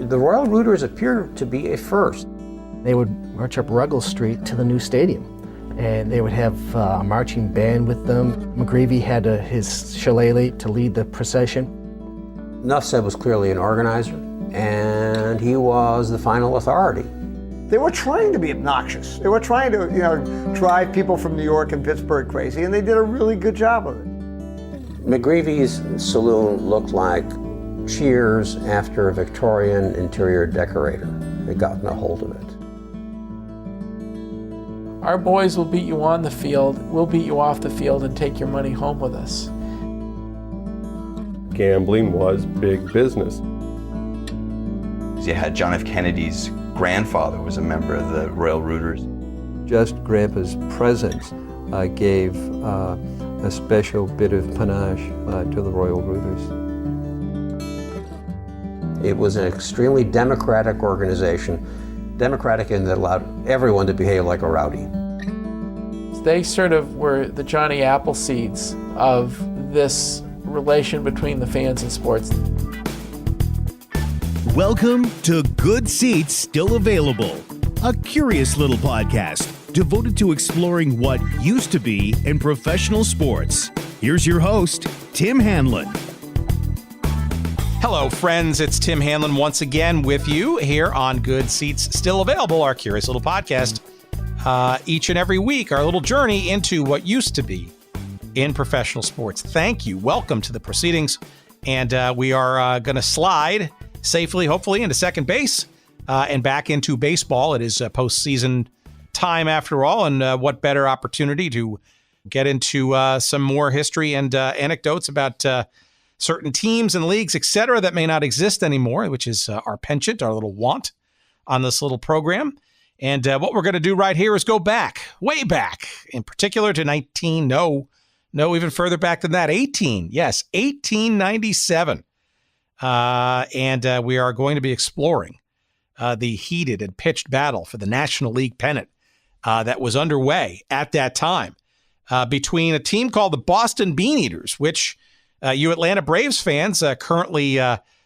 The Royal Rooters appear to be a first. They would march up Ruggles Street to the new stadium, and they would have a marching band with them. McGreevy had his shillelagh to lead the procession. Nuffsed was clearly an organizer, and he was the final authority. They were trying to be obnoxious. They were trying to, drive people from New York and Pittsburgh crazy, and they did a really good job of it. McGreevy's saloon looked like Cheers after a Victorian interior decorator had gotten a hold of it. Our boys will beat you on the field, we'll beat you off the field and take your money home with us. Gambling was big business. You had John F. Kennedy's grandfather was a member of the Royal Rooters. Just Grandpa's presence gave a special bit of panache to the Royal Rooters. It was an extremely democratic organization, democratic in that it allowed everyone to behave like a rowdy. They sort of were the Johnny Appleseeds of this relation between the fans and sports. Welcome to Good Seats Still Available, a curious little podcast devoted to exploring what used to be in professional sports. Here's your host, Tim Hanlon. Hello, friends. It's Tim Hanlon once again with you here on Good Seats Still Available, our curious little podcast. Each and every week, our little journey into what used to be in professional sports. Thank you. Welcome to the proceedings. And we are going to slide safely, hopefully, into second base and back into baseball. It is postseason time after all, and what better opportunity to get into some more history and anecdotes about certain teams and leagues, etc., that may not exist anymore, which is our penchant, our little want on this little program. And what we're going to do right here is go back, way back, in particular to even further back than that, 1897. And we are going to be exploring the heated and pitched battle for the National League pennant that was underway at that time between a team called the Boston Beaneaters, which you Atlanta Braves fans currently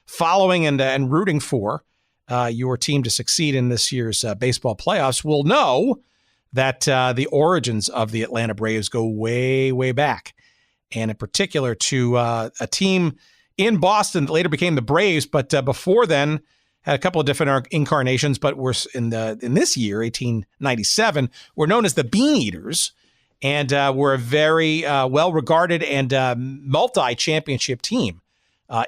following and rooting for your team to succeed in this year's baseball playoffs will know that the origins of the Atlanta Braves go way, way back. And in particular to a team in Boston that later became the Braves, but before then had a couple of different incarnations, but were in this year, 1897, were known as the Beaneaters, and were a very well-regarded and multi-championship team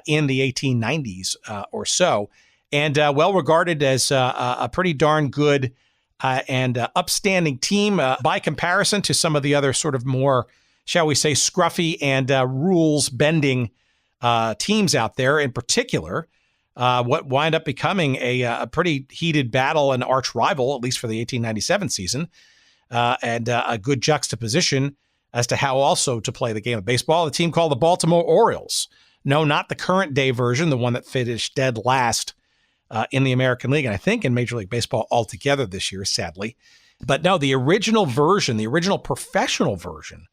in the 1890s or so, and well-regarded as a pretty darn good and upstanding team by comparison to some of the other sort of more, shall we say, scruffy and rules-bending teams out there. In particular, what wind up becoming a pretty heated battle and arch rival, at least for the 1897 season, and a good juxtaposition as to how also to play the game of baseball. The team called the Baltimore Orioles. No, not the current day version, the one that finished dead last in the American League, and I think in Major League Baseball altogether this year, sadly. But no, the original version, the original professional version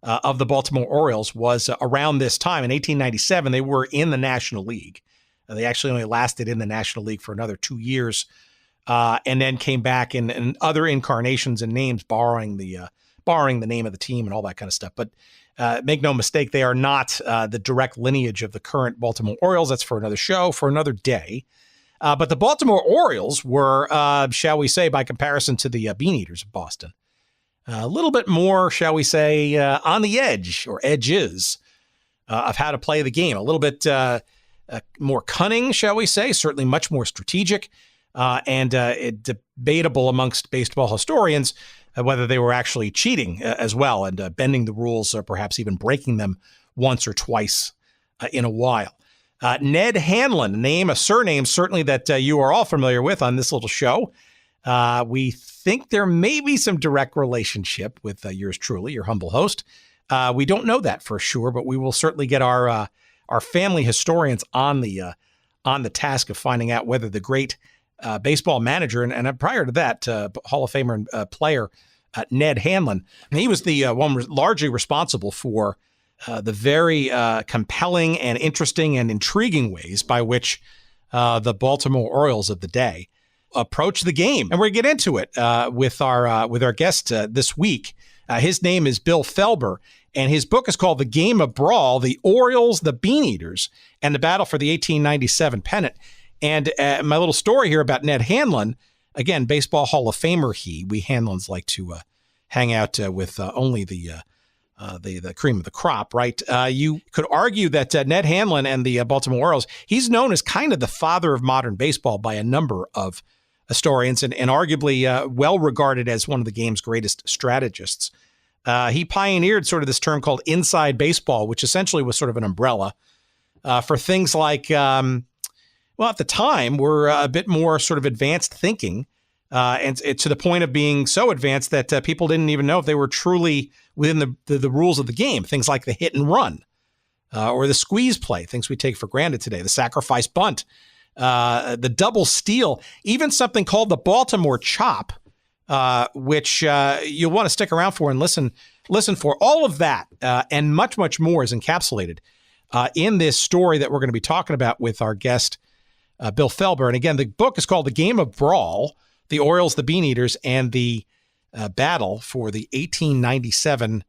of the Baltimore Orioles was around this time. In 1897, they were in the National League. They actually only lasted in the National League for another 2 years, and then came back in other incarnations and names, borrowing the name of the team and all that kind of stuff. But make no mistake, they are not the direct lineage of the current Baltimore Orioles. That's for another show, for another day. But the Baltimore Orioles were, shall we say, by comparison to the Beaneaters of Boston, a little bit more, shall we say, on the edge or edges of how to play the game. A little bit more cunning, shall we say, certainly much more strategic and debatable amongst baseball historians whether they were actually cheating as well and bending the rules or perhaps even breaking them once or twice in a while. Ned Hanlon, a surname certainly that you are all familiar with on this little show. We think there may be some direct relationship with yours truly, your humble host. We don't know that for sure, but we will certainly get our family historians on the task of finding out whether the great baseball manager and prior to that, Hall of Famer and player Ned Hanlon, he was the one largely responsible for the very compelling and interesting and intriguing ways by which the Baltimore Orioles of the day, approach the game. And we're going to get into it with our guest this week. His name is Bill Felber, and his book is called The Game of Brawl, The Orioles, the Beaneaters, and the Battle for the 1897 Pennant. And my little story here about Ned Hanlon, again, Baseball Hall of Famer we Hanlons like to hang out with only the cream of the crop, right? You could argue that Ned Hanlon and the Baltimore Orioles, he's known as kind of the father of modern baseball by a number of historians and arguably well regarded as one of the game's greatest strategists. He pioneered sort of this term called inside baseball, which essentially was sort of an umbrella for things like, at the time were a bit more sort of advanced thinking, and to the point of being so advanced that people didn't even know if they were truly within the rules of the game. Things like the hit and run or the squeeze play, things we take for granted today, the sacrifice bunt, the double steal, even something called the Baltimore chop, which you'll want to stick around for and listen for. All of that and much, much more is encapsulated in this story that we're going to be talking about with our guest, Bill Felber. And again, the book is called The Game of Brawl, The Orioles, the Beaneaters, and the Battle for the 1897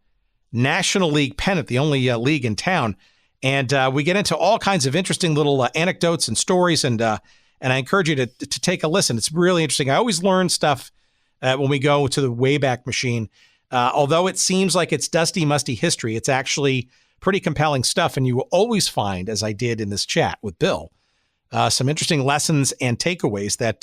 National League Pennant, the only league in town. And we get into all kinds of interesting little anecdotes and stories, and I encourage you to take a listen. It's really interesting. I always learn stuff when we go to the Wayback Machine. Although it seems like it's dusty, musty history, it's actually pretty compelling stuff, and you will always find, as I did in this chat with Bill, some interesting lessons and takeaways that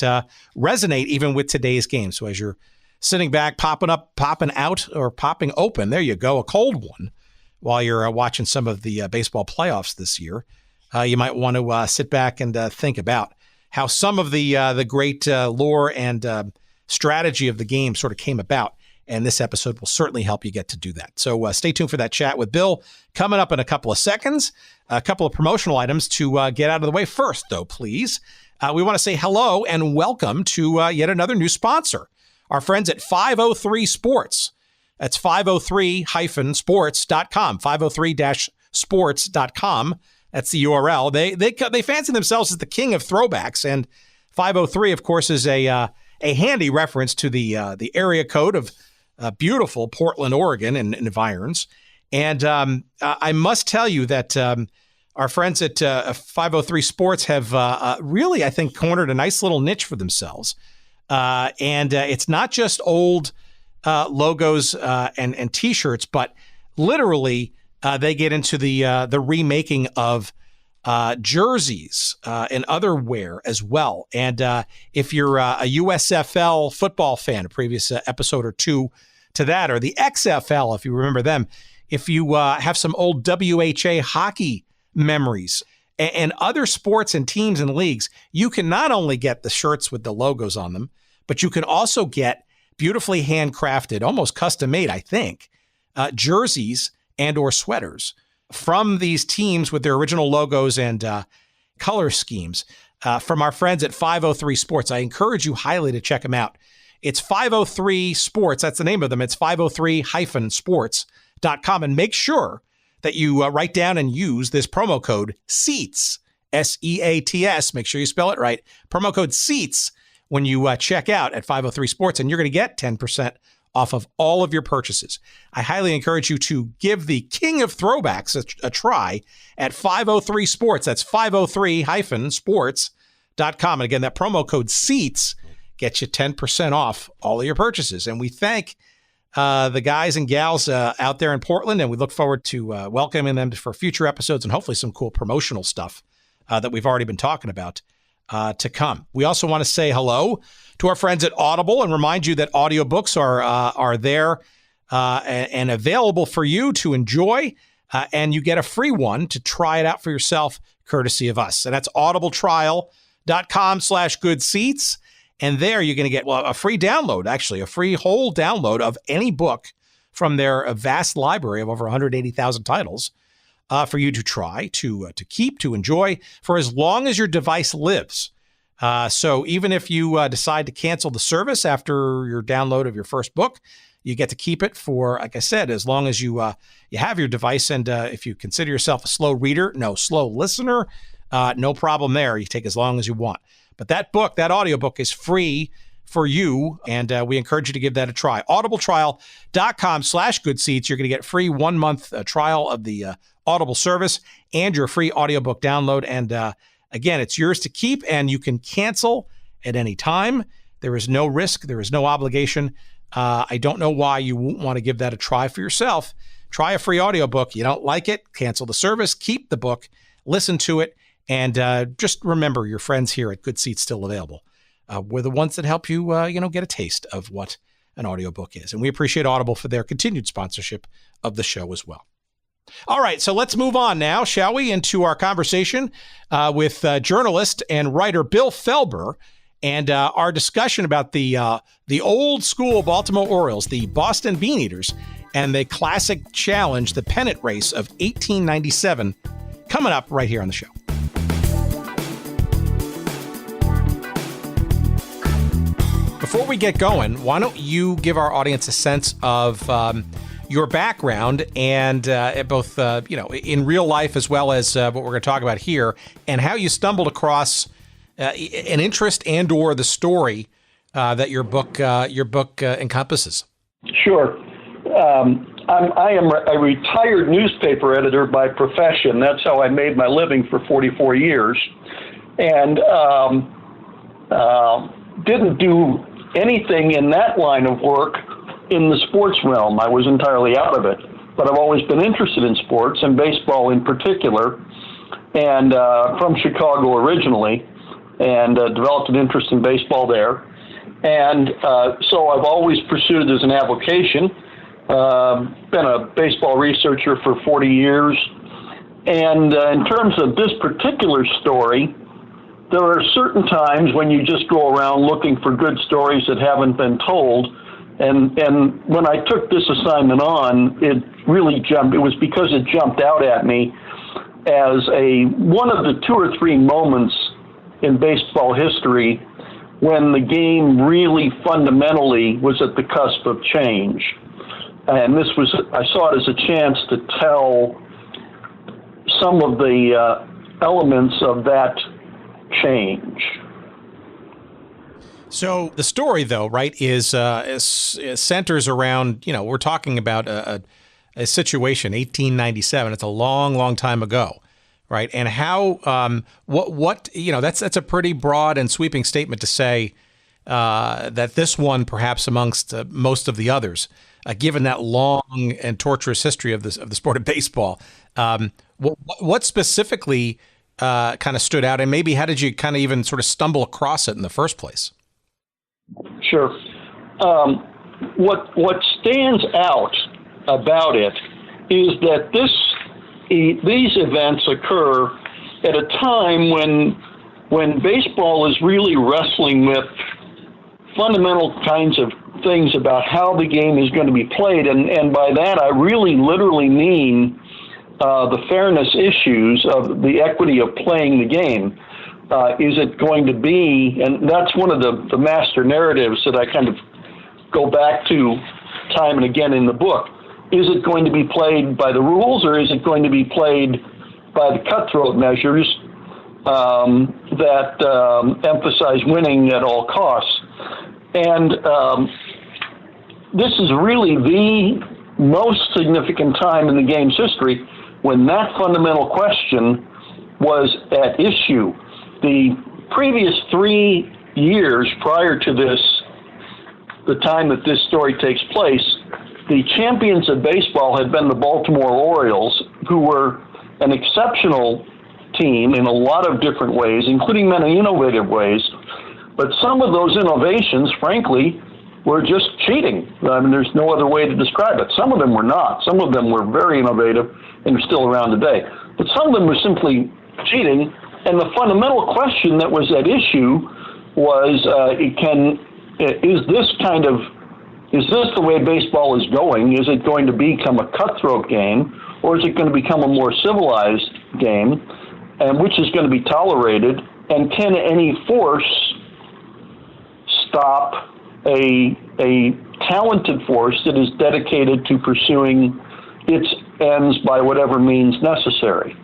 resonate even with today's game. So as you're sitting back, popping out, or popping open, there you go, a cold one, while you're watching some of the baseball playoffs this year, you might want to sit back and think about how some of the great lore and strategy of the game sort of came about. And this episode will certainly help you get to do that. So stay tuned for that chat with Bill coming up in a couple of seconds. A couple of promotional items to get out of the way first, though, please. We want to say hello and welcome to yet another new sponsor, our friends at 503 Sports. That's 503-sports.com, 503-sports.com. That's the URL. They fancy themselves as the king of throwbacks, and 503, of course, is a handy reference to the area code of beautiful Portland, Oregon, and environs. And I must tell you that our friends at 503 Sports have really, I think, cornered a nice little niche for themselves. And it's not just old logos and T-shirts, but literally they get into the remaking of jerseys and other wear as well. And if you're a USFL football fan, a previous episode or two to that, or the XFL, if you remember them, if you have some old WHA hockey memories and other sports and teams and leagues, you can not only get the shirts with the logos on them, but you can also get beautifully handcrafted, almost custom made, I think, jerseys and or sweaters from these teams with their original logos and color schemes from our friends at 503 Sports. I encourage you highly to check them out. It's 503 Sports. That's the name of them. It's 503-sports.com. And make sure that you write down and use this promo code SEATS, SEATS. Make sure you spell it right. Promo code SEATS when you check out at 503 Sports, and you're going to get 10% off of all of your purchases. I highly encourage you to give the king of throwbacks a try at 503 Sports. That's 503-sports.com. And again, that promo code SEATS gets you 10% off all of your purchases. And we thank the guys and gals out there in Portland, and we look forward to welcoming them for future episodes and hopefully some cool promotional stuff that we've already been talking about to come. We also want to say hello to our friends at Audible and remind you that audiobooks are there and available for you to enjoy, and you get a free one to try it out for yourself, courtesy of us. And that's audibletrial.com/goodseats. And there you're going to get a free download, actually, a free whole download of any book from their vast library of over 180,000 titles for you to try, to keep, to enjoy for as long as your device lives. So even if you decide to cancel the service after your download of your first book, you get to keep it for, like I said, as long as you have your device. And if you consider yourself a slow reader, no, slow listener, no problem there. You take as long as you want. But that book, that audiobook, is free for you, and we encourage you to give that a try. audibletrial.com/goodseats. You're going to get free 1 month trial of the Audible service and your free audiobook download. And again, it's yours to keep, and you can cancel at any time. There is no risk. There is no obligation. I don't know why you won't want to give that a try for yourself. Try a free audiobook. You don't like it, cancel the service, keep the book, listen to it, and just remember your friends here at Good Seats still available. We're the ones that help you, get a taste of what an audiobook is. And we appreciate Audible for their continued sponsorship of the show as well. All right, so let's move on now, shall we, into our conversation with journalist and writer Bill Felber, and our discussion about the old school Baltimore Orioles, the Boston Beaneaters, and the classic challenge, the pennant race of 1897, coming up right here on the show. Before we get going, why don't you give our audience a sense of your background and both, in real life as well as what we're going to talk about here, and how you stumbled across an interest and/or the story that your book encompasses. Sure. I am a retired newspaper editor by profession. That's how I made my living for 44 years, and didn't do anything in that line of work in the sports realm. I was entirely out of it, but I've always been interested in sports, and baseball in particular, and from Chicago originally, and developed an interest in baseball there. And so I've always pursued it as an avocation. Been a baseball researcher for 40 years. And in terms of this particular story, there are certain times when you just go around looking for good stories that haven't been told. And when I took this assignment on, it really jumped. It was because it jumped out at me as one of the 2 or 3 moments in baseball history when the game really fundamentally was at the cusp of change. And I saw it as a chance to tell some of the elements of that change. So the story, though, right, is centers around, we're talking about a situation, 1897. It's a long, long time ago, right? And how, that's a pretty broad and sweeping statement to say that this one, perhaps amongst most of the others, given that long and torturous history of the sport of baseball, what specifically kind of stood out, and maybe how did you kind of even sort of stumble across it in the first place? Sure. What stands out about it is that these events occur at a time when baseball is really wrestling with fundamental kinds of things about how the game is going to be played, and by that I really literally mean the fairness issues of the equity of playing the game. Is it going to be, and that's one of the master narratives that I kind of go back to time and again in the book, is it going to be played by the rules, or is it going to be played by the cutthroat measures that emphasize winning at all costs? And this is really the most significant time in the game's history when that fundamental question was at issue. The previous 3 years prior to this, the time that this story takes place, the champions of baseball had been the Baltimore Orioles, who were an exceptional team in a lot of different ways, including many innovative ways. But some of those innovations, frankly, were just cheating. I mean, there's no other way to describe it. Some of them were not. Some of them were very innovative and are still around today. But some of them were simply cheating. And the fundamental question that was at issue was, is this the way baseball is going? Is it going to become a cutthroat game, or is it going to become a more civilized game, and which is going to be tolerated? And can any force stop a talented force that is dedicated to pursuing its ends by whatever means necessary?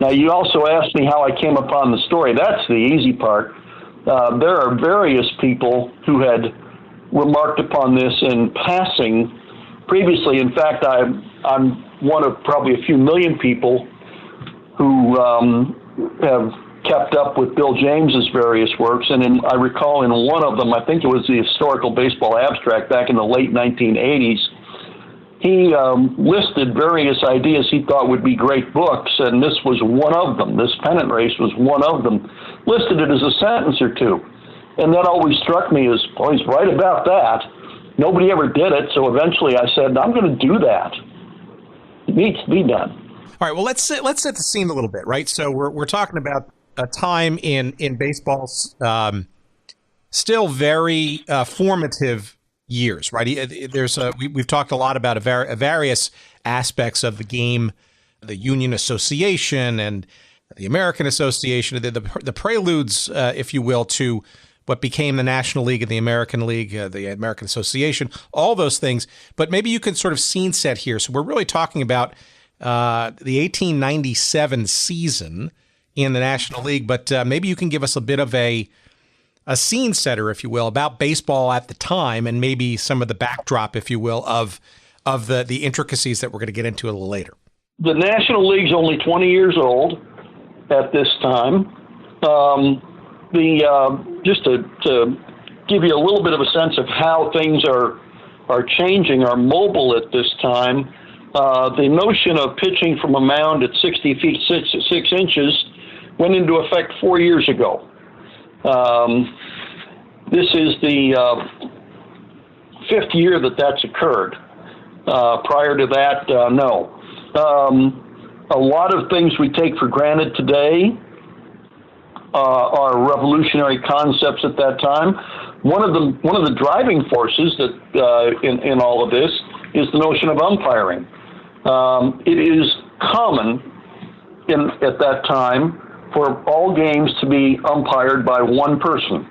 Now, you also asked me how I came upon the story. That's the easy part. There are various people who had remarked upon this in passing previously. In fact, I'm one of probably a few million people who have kept up with Bill James's various works. And I recall in one of them, I think it was the Historical Baseball Abstract back in the late 1980s, he listed various ideas he thought would be great books, and this was one of them. This Pennant race was one of them. Listed it as a sentence or two. And that always struck me as, oh, he's right about that. Nobody ever did it, so eventually I said, I'm going to do that. It needs to be done. All right, well, let's set the scene a little bit, right? So we're talking about a time in baseball's still very formative years, right? We've talked a lot about various aspects of the game, the Union Association and the American Association, the preludes, if you will, to what became the National League and the American League, the American Association, all those things. But maybe you could sort of scene set here. So we're really talking about the 1897 season in the National League, but maybe you can give us a bit of a scene setter, if you will, about baseball at the time, and maybe some of the backdrop, if you will, of the intricacies that we're going to get into a little later. The National League's only 20 years old at this time. Just to give you a little bit of a sense of how things are changing, are mobile at this time, the notion of pitching from a mound at 60 feet 6 inches went into effect 4 years ago. This is the fifth year that's occurred. Prior to that, no. A lot of things we take for granted today are revolutionary concepts at that time. One of the driving forces that in all of this is the notion of umpiring. It is common at that time for all games to be umpired by one person,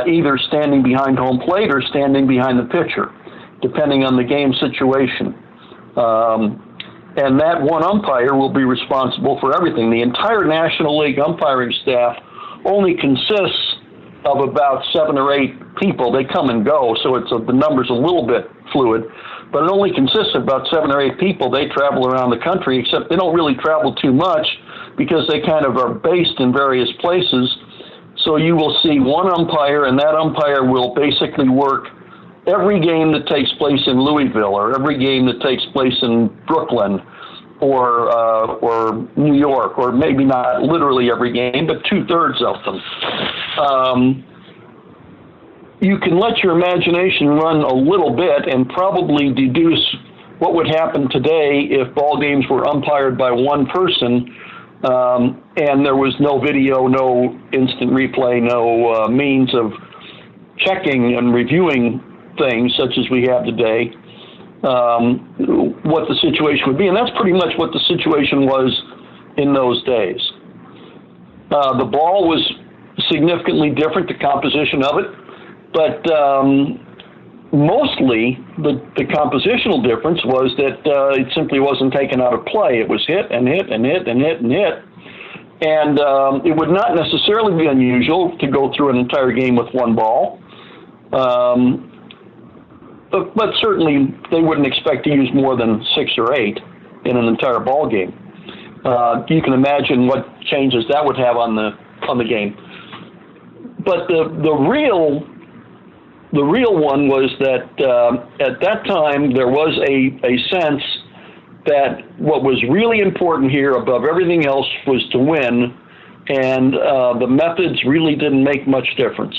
either standing behind home plate or standing behind the pitcher, depending on the game situation. And that one umpire will be responsible for everything. The entire National League umpiring staff only consists of about 7 or 8 people. They come and go, so the number's a little bit fluid, but it only consists of about 7 or 8 people. They travel around the country, except they don't really travel too much because they kind of are based in various places. So you will see one umpire, and that umpire will basically work every game that takes place in Louisville, or every game that takes place in Brooklyn, or New York, or maybe not literally every game, but 2/3 of them. You can let your imagination run a little bit and probably deduce what would happen today if ball games were umpired by one person, and there was no video, no instant replay, no means of checking and reviewing things such as we have today, what the situation would be. And that's pretty much what the situation was in those days. The ball was significantly different, the composition of it, but mostly the compositional difference was that it simply wasn't taken out of play. It was hit and hit and hit and hit and hit. And it would not necessarily be unusual to go through an entire game with one ball. But certainly they wouldn't expect to use more than 6 or 8 in an entire ball game. You can imagine what changes that would have on the game. But the real one was that at that time there was a sense that what was really important here above everything else was to win, and the methods really didn't make much difference.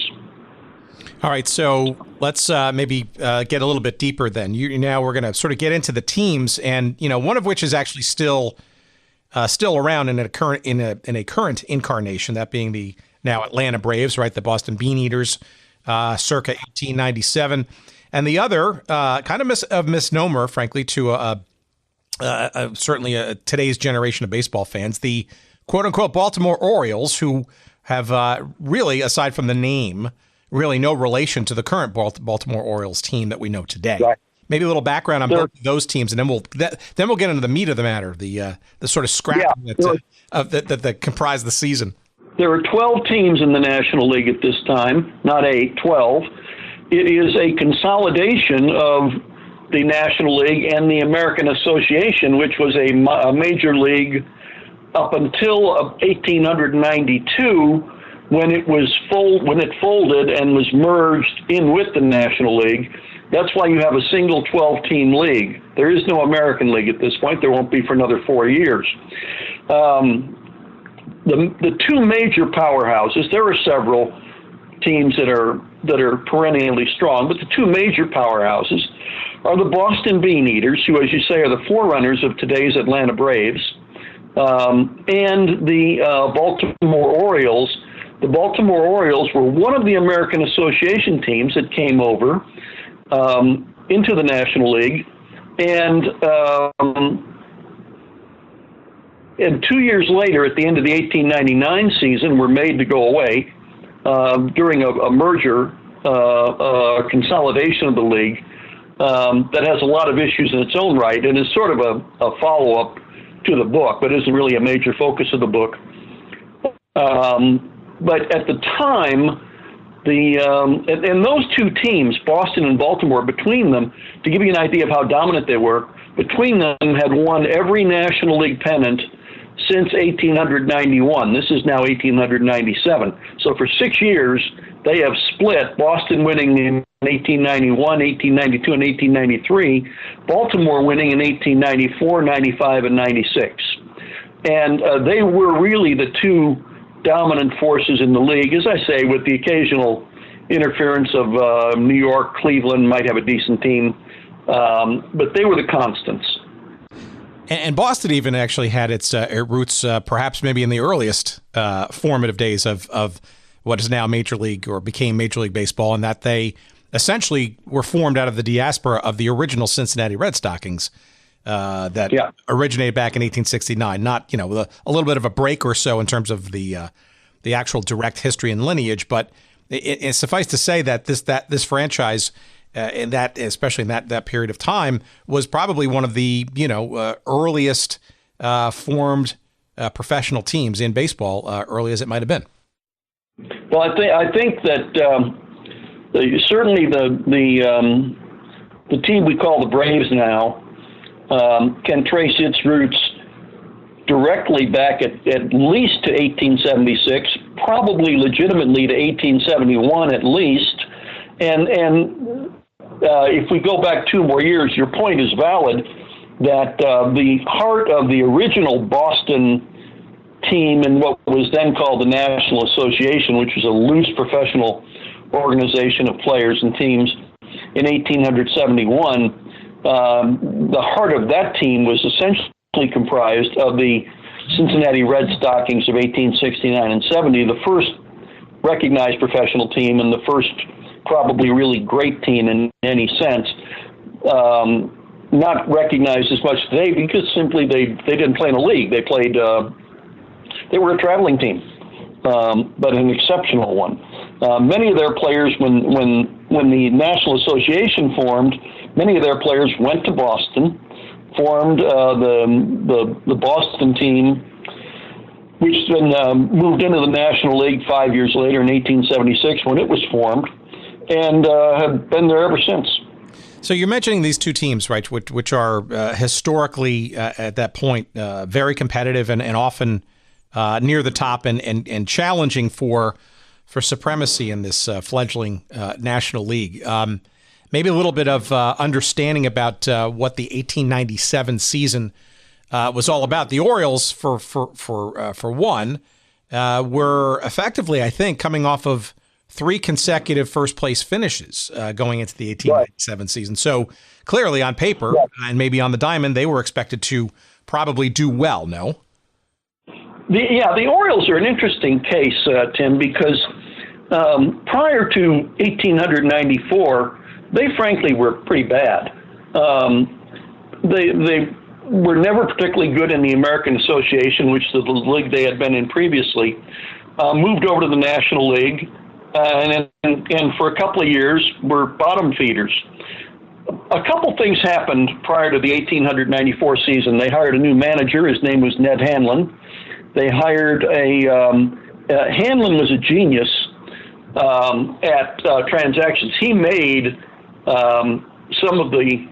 All right, so let's maybe get a little bit deeper then. Now we're going to sort of get into the teams, and one of which is actually still around in a current incarnation, that being the now Atlanta Braves, right? The Boston Beaneaters, circa 1897, and the other kind of misnomer, frankly, to certainly today's generation of baseball fans, the quote unquote Baltimore Orioles, who have really, aside from the name, really no relation to the current Baltimore Orioles team that we know today. Right. Maybe a little background on both of those teams, and then we'll get into the meat of the matter, the sort of scrapping that comprise the season. There are 12 teams in the National League at this time, not 8, 12. It is a consolidation of the National League and the American Association, which was a major league up until 1892, when it folded and was merged in with the National League. That's why you have a single 12-team league. There is no American League at this point. There won't be for another 4 years. The two major powerhouses, there are several teams that are perennially strong, but the two major powerhouses are the Boston Beaneaters, who, as you say, are the forerunners of today's Atlanta Braves, and the Baltimore Orioles. The Baltimore Orioles were one of the American Association teams that came over into the National League, and 2 years later, at the end of the 1899 season, were made to go away during a merger, consolidation of the league that has a lot of issues in its own right, and is sort of a follow-up to the book, but isn't really a major focus of the book. But at the time, and those two teams, Boston and Baltimore, between them, to give you an idea of how dominant they were, between them had won every National League pennant since 1891. This is now 1897. So for 6 years, they have split, Boston winning in 1891, 1892, and 1893, Baltimore winning in 1894, 95, and 96. And they were really the two dominant forces in the league, as I say, with the occasional interference of New York, Cleveland might have a decent team, but they were the constants. And Boston even actually had its roots perhaps maybe in the earliest formative days of what is now Major League or became Major League Baseball, and that they essentially were formed out of the diaspora of the original Cincinnati Red Stockings that originated back in 1869. Not, with a little bit of a break or so in terms of the actual direct history and lineage, but it suffice to say that this franchise, especially in that period of time, was probably one of the earliest formed professional teams in baseball, early as it might have been. Well, I think that certainly the team we call the Braves now can trace its roots directly back at least to 1876, probably legitimately to 1871 at least, and if we go back 2 more years, your point is valid that the heart of the original Boston team in what was then called the National Association, which was a loose professional organization of players and teams in 1871, the heart of that team was essentially comprised of the Cincinnati Red Stockings of 1869 and 70, the first recognized professional team and the first probably really great team in any sense, not recognized as much today because simply they didn't play in a league. They played, they were a traveling team, but an exceptional one. Many of their players, when the National Association formed, many of their players went to Boston, formed the Boston team, which then moved into the National League 5 years later in 1876 when it was formed, and have been there ever since. So you're mentioning these two teams, right, which are historically at that point very competitive and often near the top and challenging for supremacy in this fledgling National League. Maybe a little bit of understanding about what the 1897 season was all about. The Orioles, for one, were effectively, I think, coming off of 3 consecutive first-place finishes going into the 1897 season. So clearly on paper and maybe on the diamond, they were expected to probably do well, no? The Orioles are an interesting case, Tim, because prior to 1894, they frankly were pretty bad. They were never particularly good in the American Association, which is the league they had been in previously, moved over to the National League, and for a couple of years were bottom feeders. a couple things happened prior to the 1894 season. They hired a new manager. His name was Ned Hanlon. They hired Hanlon was a genius at transactions. He made some of the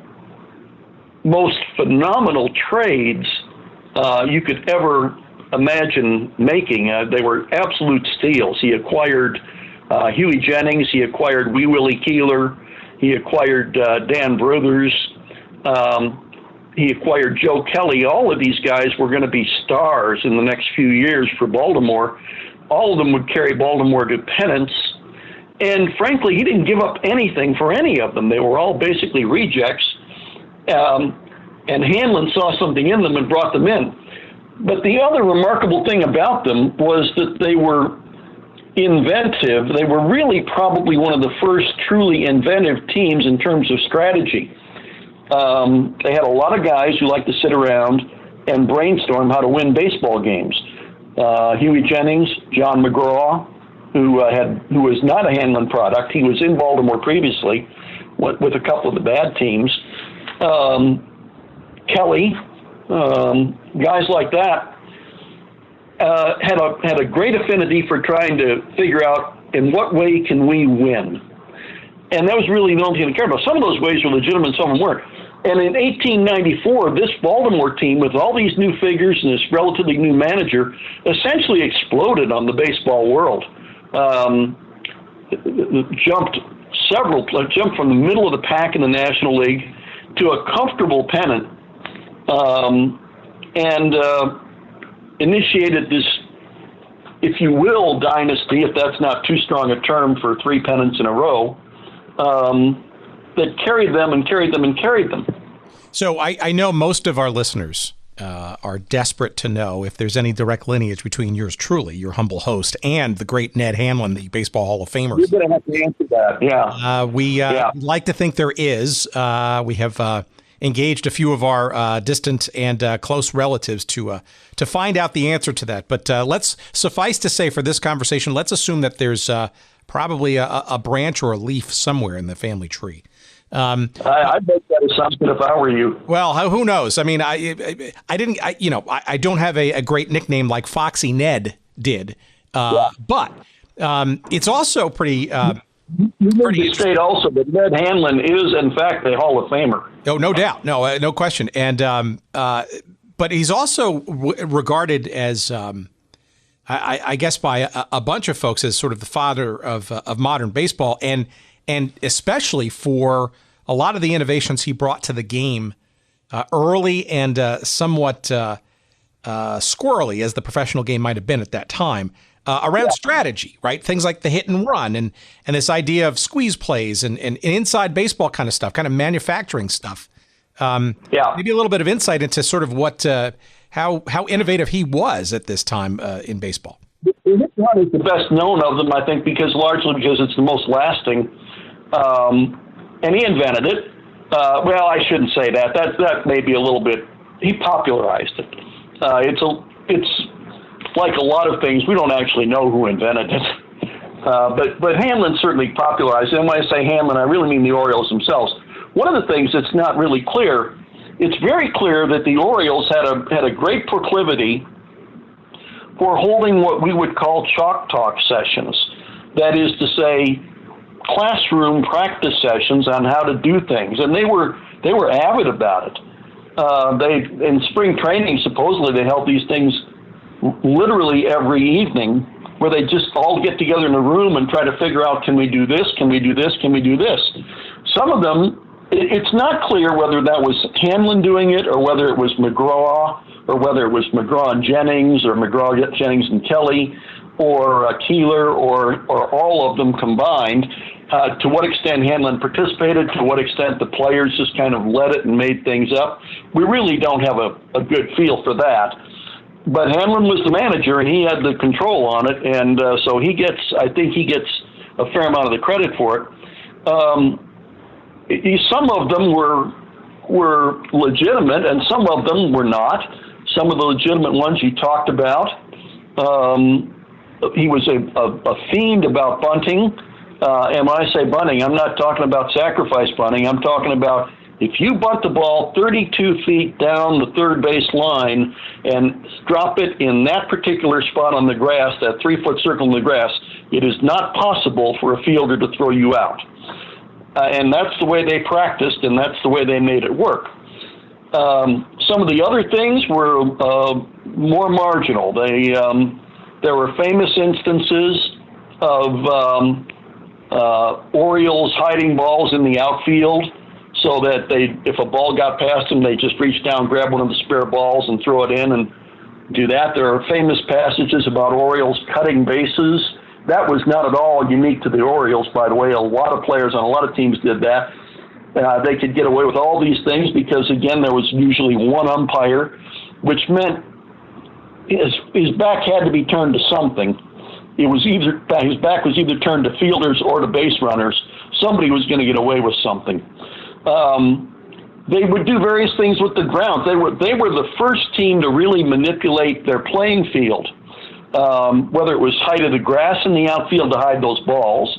most phenomenal trades you could ever imagine making. They were absolute steals. He acquired Huey Jennings. He acquired Willie Keeler. He acquired Dan Brothers. He acquired Joe Kelly. All of these guys were going to be stars in the next few years for Baltimore. All of them would carry Baltimore to pennants. And frankly, he didn't give up anything for any of them. They were all basically rejects. And Hanlon saw something in them and brought them in. But the other remarkable thing about them was that they were inventive. They were really probably one of the first truly inventive teams in terms of strategy. They had a lot of guys who liked to sit around and brainstorm how to win baseball games. Huey Jennings, John McGraw, who was not a Hanlon product. He was in Baltimore previously with a couple of the bad teams. Kelly, guys like that, had a great affinity for trying to figure out in what way can we win. And that was really the only thing to care about. Some of those ways were legitimate, some of them weren't. And in 1894, this Baltimore team, with all these new figures and this relatively new manager, essentially exploded on the baseball world. Jumped from the middle of the pack in the National League to a comfortable pennant, and initiated this, if you will, dynasty, if that's not too strong a term for 3 pennants in a row, that carried them and carried them and carried them. So I know most of our listeners are desperate to know if there's any direct lineage between yours truly, your humble host, and the great Ned Hanlon, the Baseball Hall of Famer. You're going to have to answer that, yeah. We like to think there is. We have engaged a few of our distant and close relatives to find out the answer to that. But let's suffice to say for this conversation, let's assume that there's probably a branch or a leaf somewhere in the family tree. I'd make that assumption if I were you. Well, who knows? I mean, I don't have a great nickname like Foxy Ned did, but it's also pretty. You need to state also that Ned Hanlon is, in fact, a Hall of Famer. Oh, no doubt, no question, and but he's also regarded as, I guess, by a bunch of folks as sort of the father of modern baseball, and especially for a lot of the innovations he brought to the game early and somewhat squirrely, as the professional game might have been at that time, around strategy, right? Things like the hit and run and this idea of squeeze plays and inside baseball kind of stuff, kind of manufacturing stuff. Maybe a little bit of insight into sort of what how innovative he was at this time in baseball. The hit and run is the best known of them, I think, largely because it's the most lasting. And he invented it. Well, I shouldn't say that. That may be a little bit. He popularized it. It's like a lot of things. We don't actually know who invented it. But Hanlon certainly popularized it. And when I say Hanlon, I really mean the Orioles themselves. One of the things that's not really clear, it's very clear that the Orioles had a great proclivity for holding what we would call chalk talk sessions. That is to say, classroom practice sessions on how to do things, and they were avid about it. They in spring training, supposedly they held these things literally every evening, where they just all get together in a room and try to figure out, can we do this, can we do this, can we do this? Some of them, it's not clear whether that was Hanlon doing it or whether it was McGraw, or whether it was McGraw and Jennings, or McGraw, Jennings and Kelly, or Keeler, or all of them combined. To what extent Hanlon participated, to what extent the players just kind of led it and made things up, we really don't have a good feel for that. But Hanlon was the manager, and he had the control on it, and so I think he gets a fair amount of the credit for it. Some of them were legitimate, and some of them were not. Some of the legitimate ones you talked about. He was a fiend about bunting. And when I say bunting, I'm not talking about sacrifice bunting. I'm talking about If you bunt the ball 32 feet down the third base line and drop it in that particular spot on the grass, that 3-foot circle in the grass, it is not possible for a fielder to throw you out. And that's the way they practiced, and that's the way they made it work. Some of the other things were more marginal. There were famous instances of Orioles hiding balls in the outfield, so that if a ball got past them, they just reach down, grab one of the spare balls, and throw it in and do that. There are famous passages about Orioles cutting bases. That was not at all unique to the Orioles, by the way. A lot of players on a lot of teams did that. They could get away with all these things because, again, there was usually one umpire, which meant his back had to be turned to something. His back was either turned to fielders or to base runners. Somebody was going to get away with something. They would do various things with the ground. They were the first team to really manipulate their playing field, whether it was height of the grass in the outfield to hide those balls,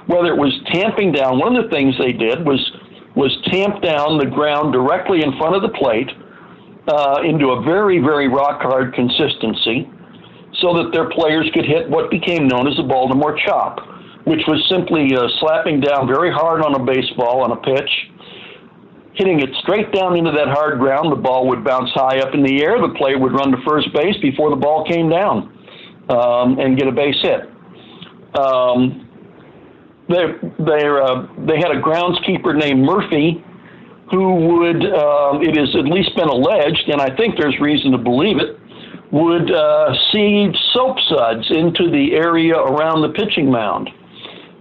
whether it was tamping down. One of the things they did was tamp down the ground directly in front of the plate into a very, very rock-hard consistency so that their players could hit what became known as the Baltimore chop, which was simply slapping down very hard on a baseball on a pitch, hitting it straight down into that hard ground. The ball would bounce high up in the air. The player would run to first base before the ball came down and get a base hit. They had a groundskeeper named Murphy who would, it has at least been alleged, and I think there's reason to believe it, would seed soap suds into the area around the pitching mound.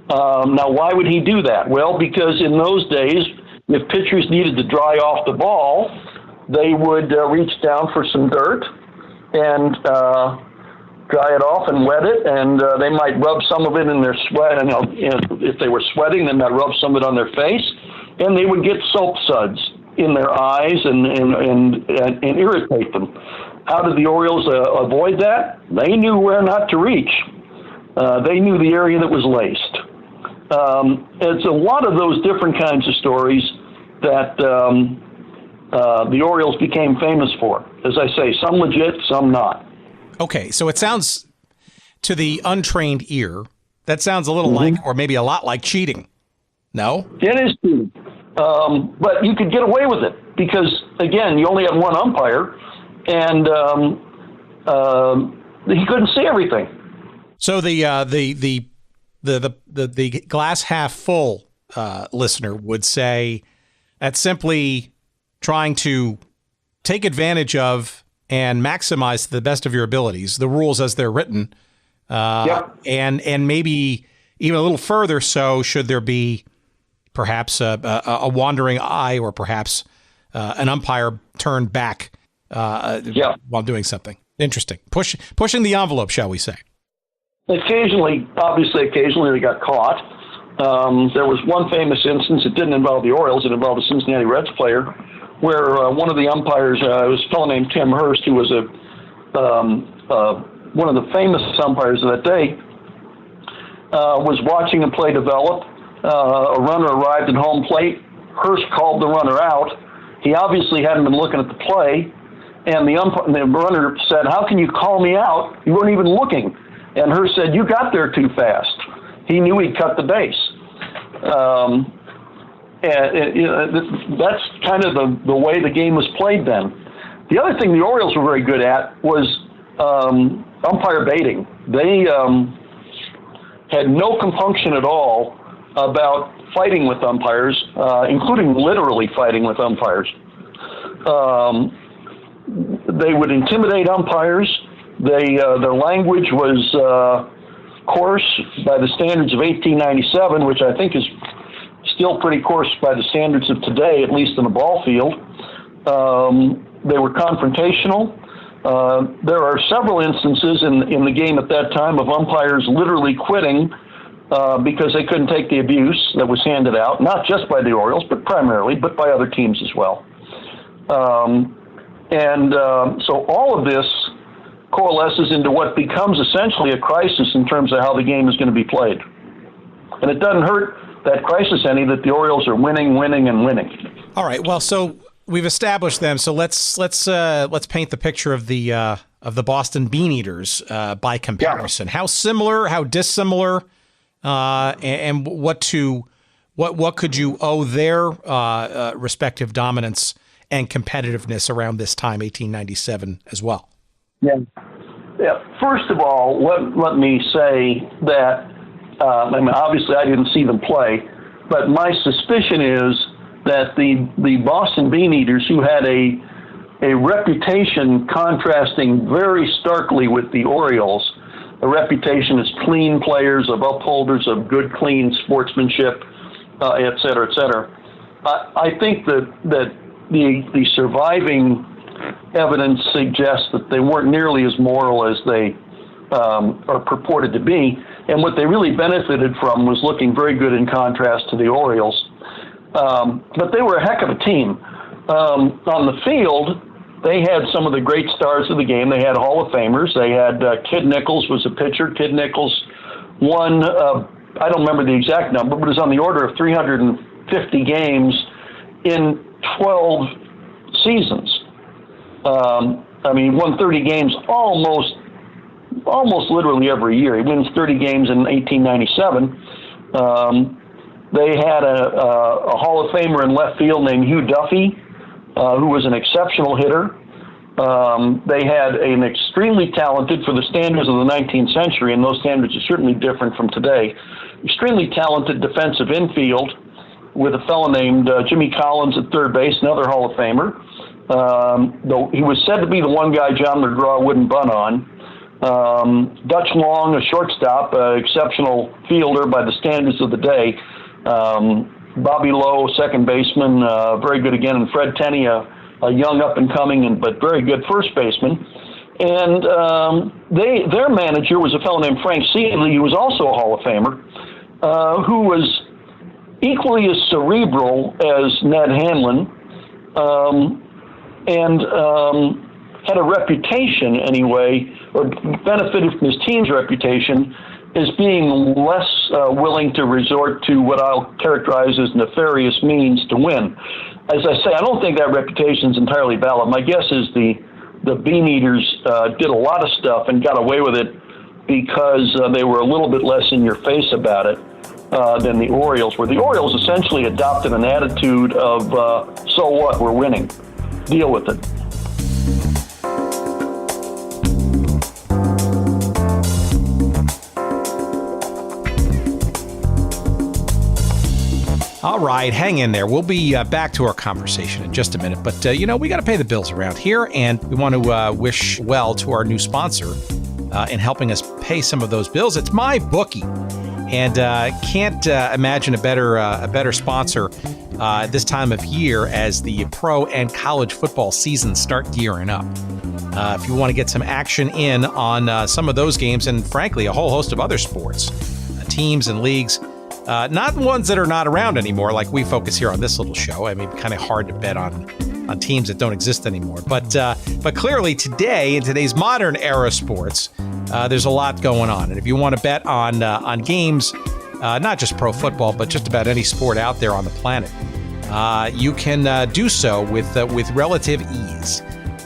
Now, why would he do that? Well, because in those days, if pitchers needed to dry off the ball, they would reach down for some dirt and dry it off and wet it, and they might rub some of it in their sweat. And if they were sweating, they might rub some of it on their face, and they would get soap suds in their eyes and irritate them. How did the Orioles avoid that? They knew where not to reach. They knew the area that was laced. It's a lot of those different kinds of stories that the Orioles became famous for. As I say, some legit, some not. Okay, so it sounds, to the untrained ear, that sounds a little like, or maybe a lot like, cheating. No? It is cheating. But you could get away with it because, again, you only had one umpire, and he couldn't see everything. So the glass half full listener would say that's simply trying to take advantage of and maximize to the best of your abilities the rules as they're written, and maybe even a little further so should there be perhaps a wandering eye or perhaps an umpire turned back while doing something. Interesting. Pushing the envelope, shall we say. Occasionally they got caught. There was one famous instance. It didn't involve the Orioles. It involved a Cincinnati Reds player where one of the umpires, it was a fellow named Tim Hurst, who was one of the famous umpires of that day, was watching a play develop. A runner arrived at home plate. Hurst called the runner out. He obviously hadn't been looking at the play, and the runner said, "How can you call me out? You weren't even looking." And Hurst said, "You got there too fast." He knew he'd cut the base. That's kind of the way the game was played then. The other thing the Orioles were very good at was umpire baiting. They had no compunction at all about fighting with umpires, including literally fighting with umpires. They would intimidate umpires. Their language was coarse by the standards of 1897, which I think is still pretty coarse by the standards of today, at least in a ball field. They were confrontational. There are several instances in the game at that time of umpires literally quitting because they couldn't take the abuse that was handed out, not just by the Orioles, but primarily, but by other teams as well. So all of this coalesces into what becomes essentially a crisis in terms of how the game is going to be played. And it doesn't hurt that crisis any that the Orioles are winning. All right. Well, so we've established them. So let's paint the picture of the Boston Beaneaters by comparison. Yeah. How similar? How dissimilar? And what could you owe their respective dominance and competitiveness around this time, 1897, as well? Yeah. First of all, let me say that obviously I didn't see them play, but my suspicion is that the Boston Beaneaters, who had a reputation contrasting very starkly with the Orioles, a reputation as clean players, of upholders of good, clean sportsmanship, et cetera, et cetera. I think that the surviving evidence suggests that they weren't nearly as moral as they are purported to be, and what they really benefited from was looking very good in contrast to the Orioles. But they were a heck of a team. On the field, they had some of the great stars of the game. They had Hall of Famers. They had Kid Nichols was a pitcher. Kid Nichols won, I don't remember the exact number, but it was on the order of 350 games in 12 seasons. He won 30 games almost literally every year. He wins 30 games in 1897. They had a Hall of Famer in left field named Hugh Duffy, who was an exceptional hitter. They had an extremely talented, for the standards of the 19th century, and those standards are certainly different from today, extremely talented defensive infield with a fellow named Jimmy Collins at third base, another Hall of Famer. Though he was said to be the one guy John McGraw wouldn't bunt on. Dutch Long, a shortstop, exceptional fielder by the standards of the day. Bobby Lowe, second baseman, very good again, and Fred Tenney, a young up-and-coming but very good first baseman. And their manager was a fellow named Frank Seeley, who was also a Hall of Famer, who was equally as cerebral as Ned Hanlon, and had a reputation anyway, or benefited from his team's reputation, as being less willing to resort to what I'll characterize as nefarious means to win. As I say, I don't think that reputation is entirely valid. My guess is the Beaneaters did a lot of stuff and got away with it because they were a little bit less in your face about it than the Orioles were. The Orioles essentially adopted an attitude of, so what, we're winning. Deal with it. All right, hang in there. We'll be back to our conversation in just a minute. But, we got to pay the bills around here, and we want to wish well to our new sponsor in helping us pay some of those bills. It's MyBookie, and can't imagine a better sponsor this time of year as the pro and college football seasons start gearing up. If you want to get some action in on some of those games, and frankly, a whole host of other sports, teams and leagues, not ones that are not around anymore, like we focus here on this little show. I mean, kind of hard to bet on teams that don't exist anymore. But clearly today, in today's modern era of sports, there's a lot going on. And if you want to bet on games, not just pro football, but just about any sport out there on the planet, you can do so with relative ease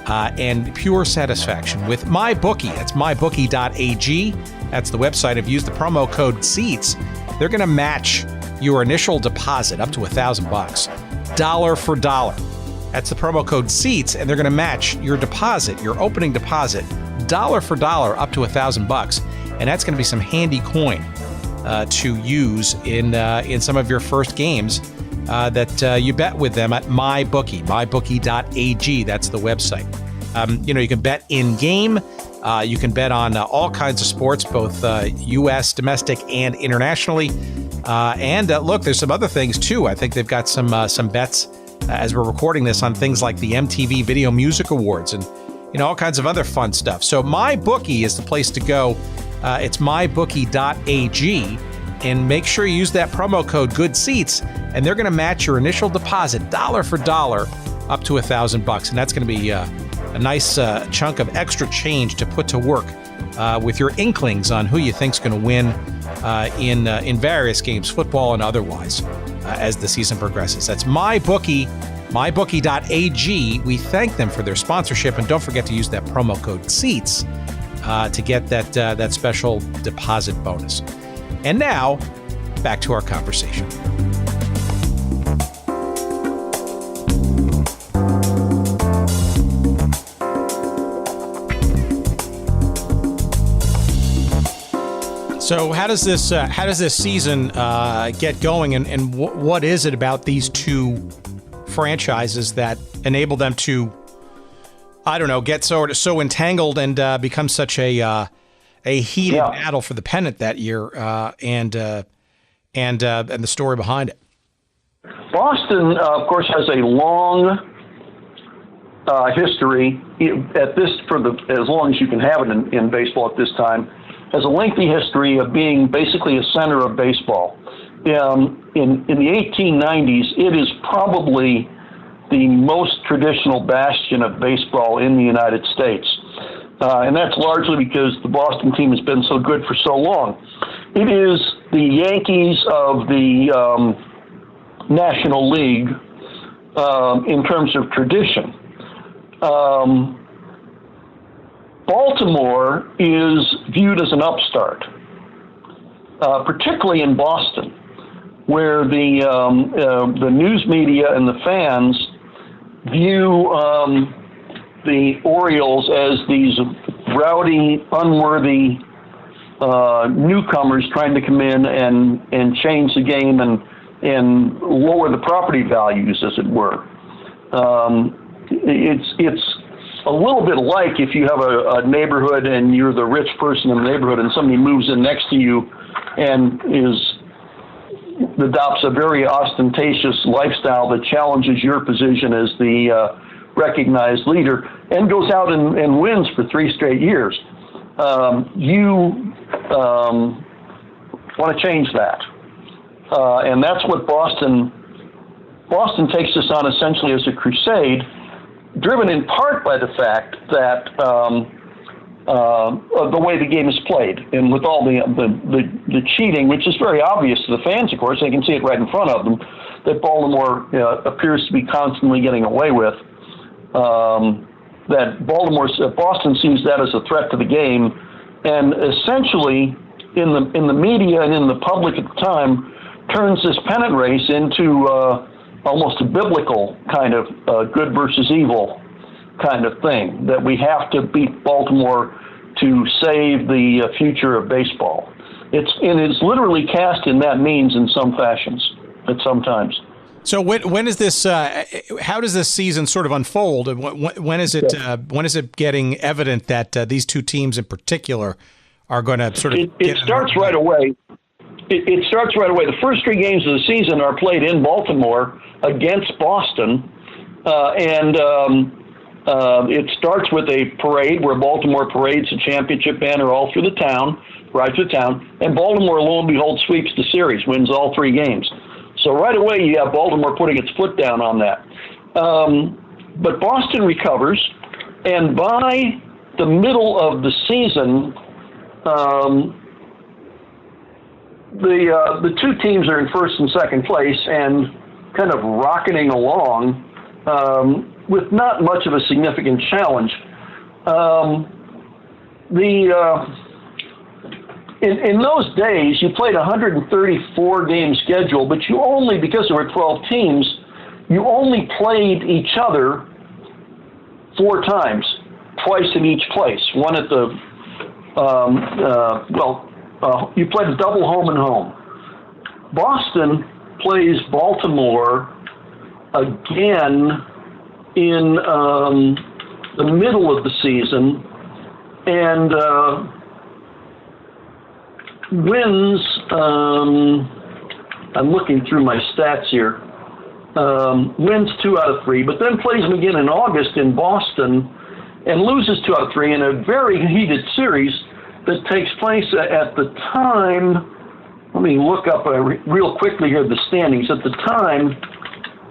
and pure satisfaction with MyBookie. That's mybookie.ag. That's the website. If you use the promo code SEATS, they're going to match your initial deposit up to $1,000, dollar for dollar. That's the promo code SEATS, and they're going to match your deposit, your opening deposit, dollar for dollar up to $1,000, and that's going to be some handy coin to use in some of your first games that you bet with them at MyBookie, mybookie.ag. That's the website. You can bet in game. You can bet on all kinds of sports, both U.S., domestic, and internationally. And look, there's some other things, too. I think they've got some bets as we're recording this on things like the MTV Video Music Awards and all kinds of other fun stuff. So MyBookie is the place to go. It's mybookie.ag. And make sure you use that promo code GOODSEATS, and they're going to match your initial deposit dollar for dollar up to $1,000. And that's going to be a nice chunk of extra change to put to work with your inklings on who you think's going to win in various games, football and otherwise, as the season progresses. That's mybookie.ag. mybookie.ag. We thank them for their sponsorship, and don't forget to use that promo code SEATS to get that special deposit bonus. And now, back to our conversation. So how does this season get going, and what is it about these two franchises that enable them to, I don't know, get so entangled and become such a heated battle for the pennant that year, and the story behind it? Boston, of course, has a long history as long as you can have it in baseball at this time. Has a lengthy history of being basically a center of baseball. In the 1890s, it is probably the most traditional bastion of baseball in the United States. And that's largely because the Boston team has been so good for so long. It is the Yankees of the National League in terms of tradition. Baltimore is viewed as an upstart, particularly in Boston, where the news media and the fans view the Orioles as these rowdy, unworthy newcomers trying to come in and change the game and lower the property values, as it were. It's a little bit like if you have a neighborhood and you're the rich person in the neighborhood and somebody moves in next to you and adopts a very ostentatious lifestyle that challenges your position as the recognized leader and goes out and wins for 3 straight years. You want to change that. And that's what Boston takes this on essentially as a crusade, driven in part by the fact that of the way the game is played, and with all the cheating, which is very obvious to the fans, of course, they can see it right in front of them, that Baltimore appears to be constantly getting away with. That Boston sees that as a threat to the game, and essentially in the media and in the public at the time turns this pennant race into almost a biblical kind of good versus evil kind of thing, that we have to beat Baltimore to save the future of baseball. It's literally cast in that means in some fashions at some times. So when is this? How does this season sort of unfold? When is it getting evident that these two teams in particular are going to sort of? It starts right away. It starts right away. The first 3 games of the season are played in Baltimore against Boston, and it starts with a parade where Baltimore parades the championship banner all through the town, right through town, and Baltimore, lo and behold, sweeps the series, wins all 3 games. So right away you have Baltimore putting its foot down on that. But Boston recovers, and by the middle of the season, the two teams are in first and second place and kind of rocketing along with not much of a significant challenge. In those days, you played a 134-game schedule, but you only, because there were 12 teams, you only played each other 4 times, twice in each place. One at the, you played a double home and home. Boston plays Baltimore again in the middle of the season and wins, I'm looking through my stats here, wins 2 out of 3, but then plays them again in August in Boston and loses 2 out of 3 in a very heated series that takes place at the time. Let me look up real quickly here the standings. At the time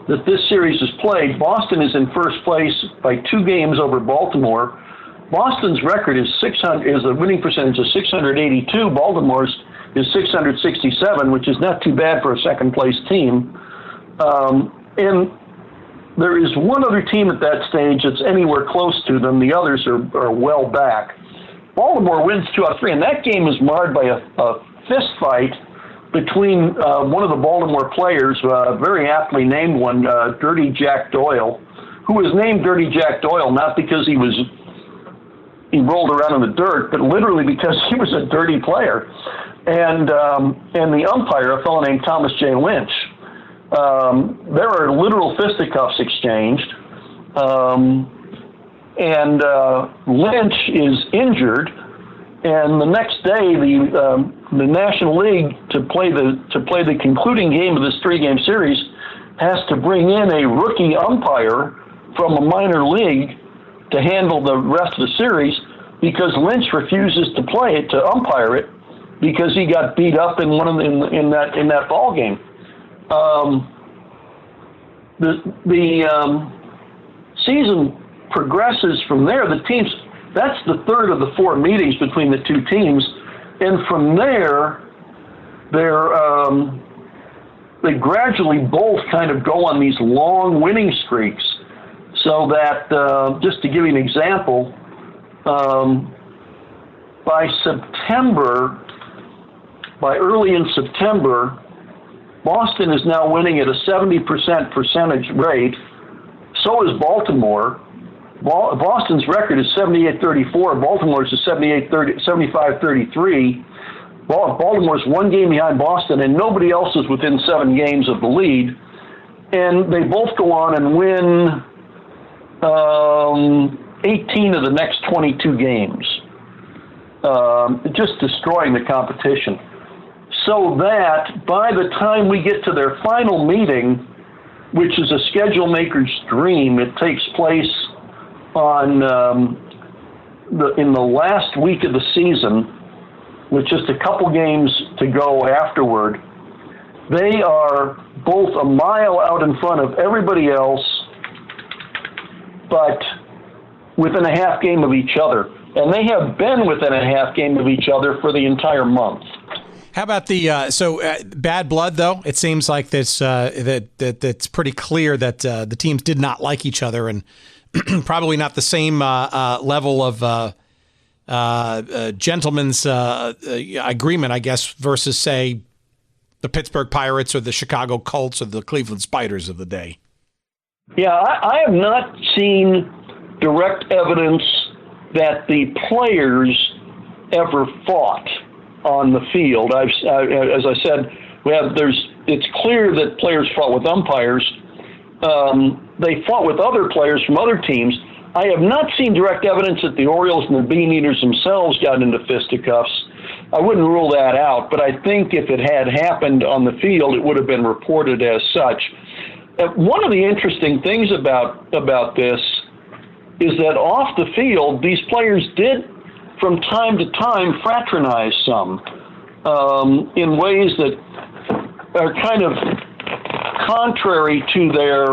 that this series is played, Boston is in first place by 2 games over Baltimore. Boston's record is a winning percentage of 682. Baltimore's is 667, which is not too bad for a second place team. And there is one other team at that stage that's anywhere close to them. The others are well back. Baltimore wins 2 out of 3, and that game was marred by a fist fight between one of the Baltimore players, very aptly named one, Dirty Jack Doyle, who was named Dirty Jack Doyle not because he rolled around in the dirt, but literally because he was a dirty player. And the umpire, a fellow named Thomas J. Lynch. There are literal fisticuffs exchanged, and Lynch is injured. And the next day, the National League, to play the concluding game of this 3-game series, has to bring in a rookie umpire from a minor league to handle the rest of the series, because Lynch refuses to umpire it because he got beat up in that ball game. The season progresses from there. That's the third of the 4 meetings between the two teams, and from there, they gradually both kind of go on these long winning streaks. So that, just to give you an example, by early in September, Boston is now winning at a 70% percentage rate. So is Baltimore. Boston's record is 78-34. Baltimore's is 75-33. Baltimore's 1 game behind Boston, and nobody else is within 7 games of the lead. And they both go on and win 18 of the next 22 games, just destroying the competition. So that by the time we get to their final meeting, which is a schedule maker's dream, it takes place on in the last week of the season, with just a couple games to go afterward. They are both a mile out in front of everybody else, but within a half game of each other. And they have been within a half game of each other for the entire month. How about the bad blood, though? It seems like this that's pretty clear that the teams did not like each other, and probably not the same level of gentleman's agreement, I guess, versus, say, the Pittsburgh Pirates or the Chicago Colts or the Cleveland Spiders of the day. Yeah, I have not seen direct evidence that the players ever fought on the field. As I said, it's clear that players fought with umpires. They fought with other players from other teams. I have not seen direct evidence that the Orioles and the Beaneaters themselves got into fisticuffs. I wouldn't rule that out, but I think if it had happened on the field, it would have been reported as such. One of the interesting things about this is that off the field, these players did, from time to time, fraternize some in ways that are kind of contrary to their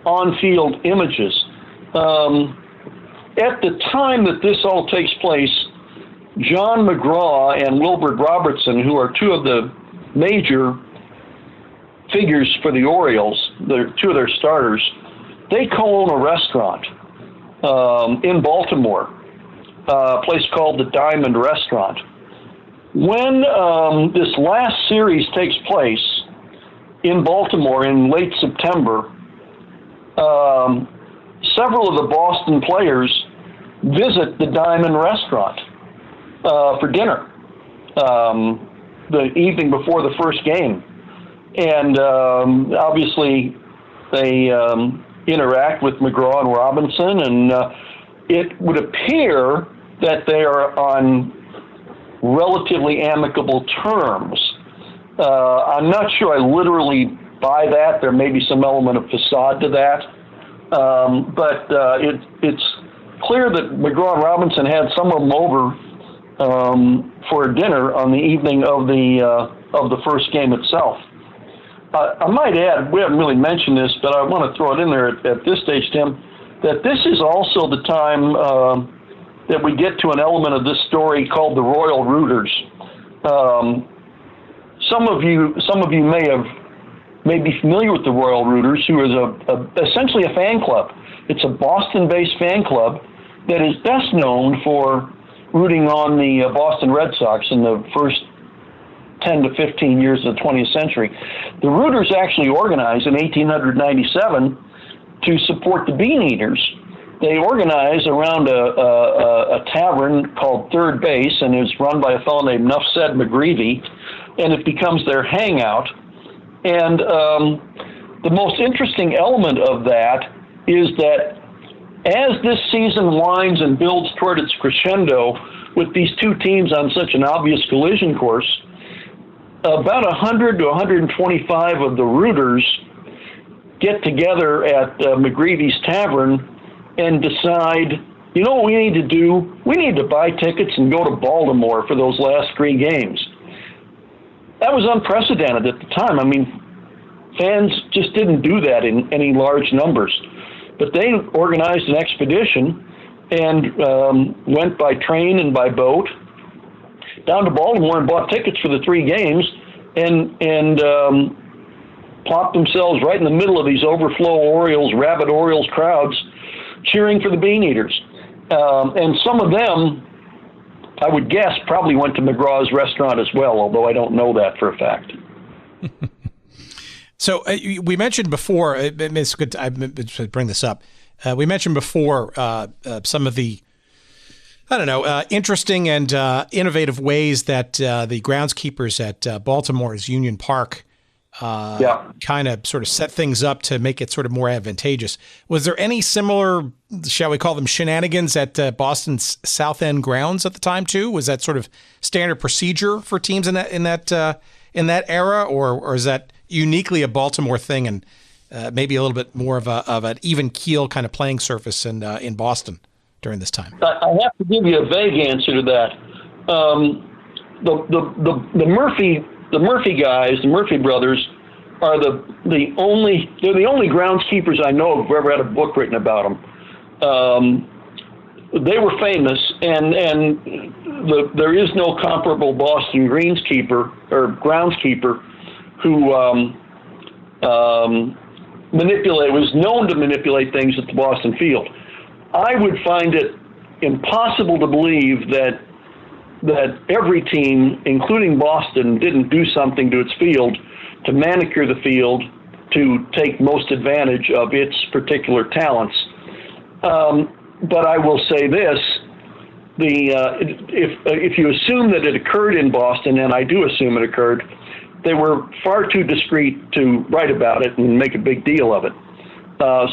on-field images. At the time that this all takes place, John McGraw and Wilbert Robertson, who are 2 of the major figures for the Orioles, they're 2 of their starters, they co-own a restaurant in Baltimore, a place called the Diamond Restaurant. When this last series takes place in Baltimore in late September, several of the Boston players visit the Diamond Restaurant for dinner the evening before the first game. And obviously they interact with McGraw and Robinson, and it would appear that they are on relatively amicable terms. I'm not sure I literally buy that. There may be some element of facade to that. But it's clear that McGraw and Robinson had some of them over for dinner on the evening of the first game itself. I might add, we haven't really mentioned this, but I want to throw it in there at this stage, Tim, that this is also the time that we get to an element of this story called the Royal Rooters. Some of you may have may be familiar with the Royal Rooters, who is essentially a fan club. It's a Boston-based fan club that is best known for rooting on the Boston Red Sox in the first 10 to 15 years of the 20th century. The Rooters actually organized in 1897 to support the Beaneaters. They organize around a tavern called Third Base, and it's run by a fellow named Nuff Said McGreevy, and it becomes their hangout. And the most interesting element of that is that as this season winds and builds toward its crescendo with these two teams on such an obvious collision course, about 100 to 125 of the Rooters get together at McGreevy's Tavern and decide, you know what we need to do? We need to buy tickets and go to Baltimore for those last 3 games. That was unprecedented at the time. I mean, fans just didn't do that in any large numbers. But they organized an expedition and went by train and by boat down to Baltimore and bought tickets for the 3 games and plopped themselves right in the middle of these overflow Orioles, rabid Orioles crowds cheering for the Beaneaters. And some of them, I would guess, probably went to McGraw's restaurant as well, although I don't know that for a fact. So we mentioned before, it's good to bring this up. We mentioned before some of the, interesting and innovative ways that the groundskeepers at Baltimore's Union Park kind of sort of set things up to make it sort of more advantageous. Was there any similar, shall we call them, shenanigans at Boston's South End grounds at the time too? Was that sort of standard procedure for teams in that era, or is that uniquely a Baltimore thing and maybe a little bit more of an even keel kind of playing surface in Boston during this time? I have to give you a vague answer to that. The Murphy guys, the Murphy brothers, are the only groundskeepers I know who've ever had a book written about them. They were famous, and there is no comparable Boston greenskeeper or groundskeeper who was known to manipulate things at the Boston field. I would find it impossible to believe that every team, including Boston, didn't do something to its field to manicure the field to take most advantage of its particular talents. But I will say this, if you assume that it occurred in Boston, and I do assume it occurred, they were far too discreet to write about it and make a big deal of it.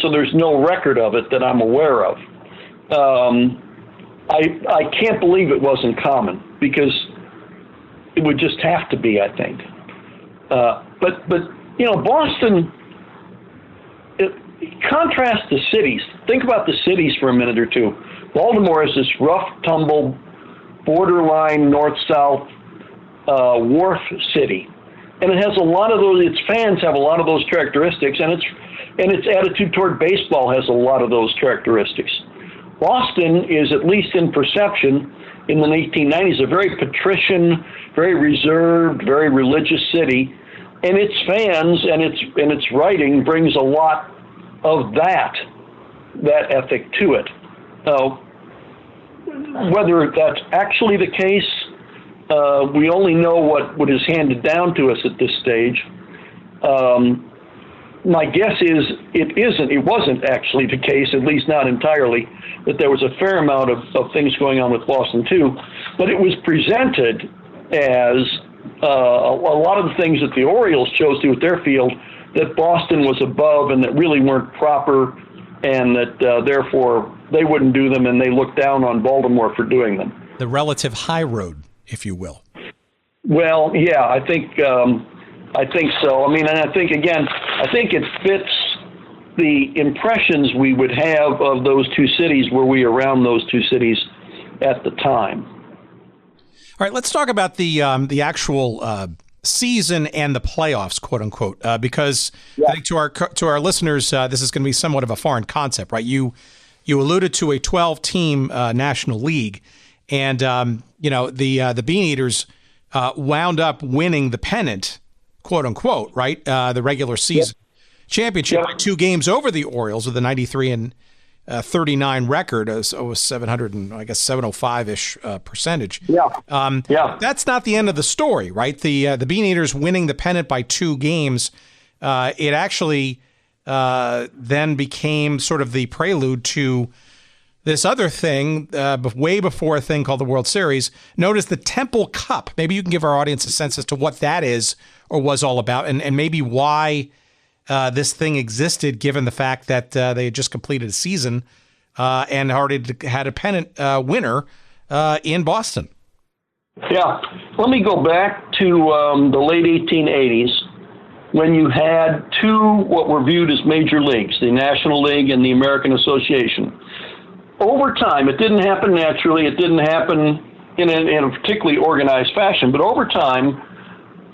So there's no record of it that I'm aware of. I can't believe it wasn't common, because it would just have to be, I think. But Boston, contrast the cities. Think about the cities for a minute or two. Baltimore is this rough, tumble, borderline north-south wharf city, and it has a lot of those. Its fans have a lot of those characteristics, and its attitude toward baseball has a lot of those characteristics. Boston is, at least in perception, in the 1890s, a very patrician, very reserved, very religious city, and its fans and its writing brings a lot of that ethic to it. Whether that's actually the case, we only know what is handed down to us at this stage. My guess is it wasn't actually the case, at least not entirely, that there was a fair amount of things going on with Boston too, but it was presented as a lot of the things that the Orioles chose to do with their field that Boston was above and that really weren't proper, and that therefore they wouldn't do them, and they looked down on Baltimore for doing them. The relative high road, if you will. Well, yeah, I think so. I mean, and I think it fits the impressions we would have of those two cities were we around those two cities at the time. All right, let's talk about the actual season and the playoffs, quote unquote, because I think to our listeners, this is going to be somewhat of a foreign concept, right? You alluded to a 12-team National League, and the Beaneaters wound up winning the pennant quote unquote, right? The regular season championship by 2 games over the Orioles with a 93 and 39 record, so 700 and I guess 705-ish percentage. That's not the end of the story, right? The Beaneaters winning the pennant by 2 games, it actually then became sort of the prelude to this other thing, way before a thing called the World Series, known as the Temple Cup. Maybe you can give our audience a sense as to what that is or was all about, and maybe why this thing existed, given the fact that they had just completed a season and already had a pennant winner in Boston. Yeah. Let me go back to the late 1880s, when you had 2 what were viewed as major leagues, the National League and the American Association. Over time, it didn't happen naturally, it didn't happen in a particularly organized fashion, but over time,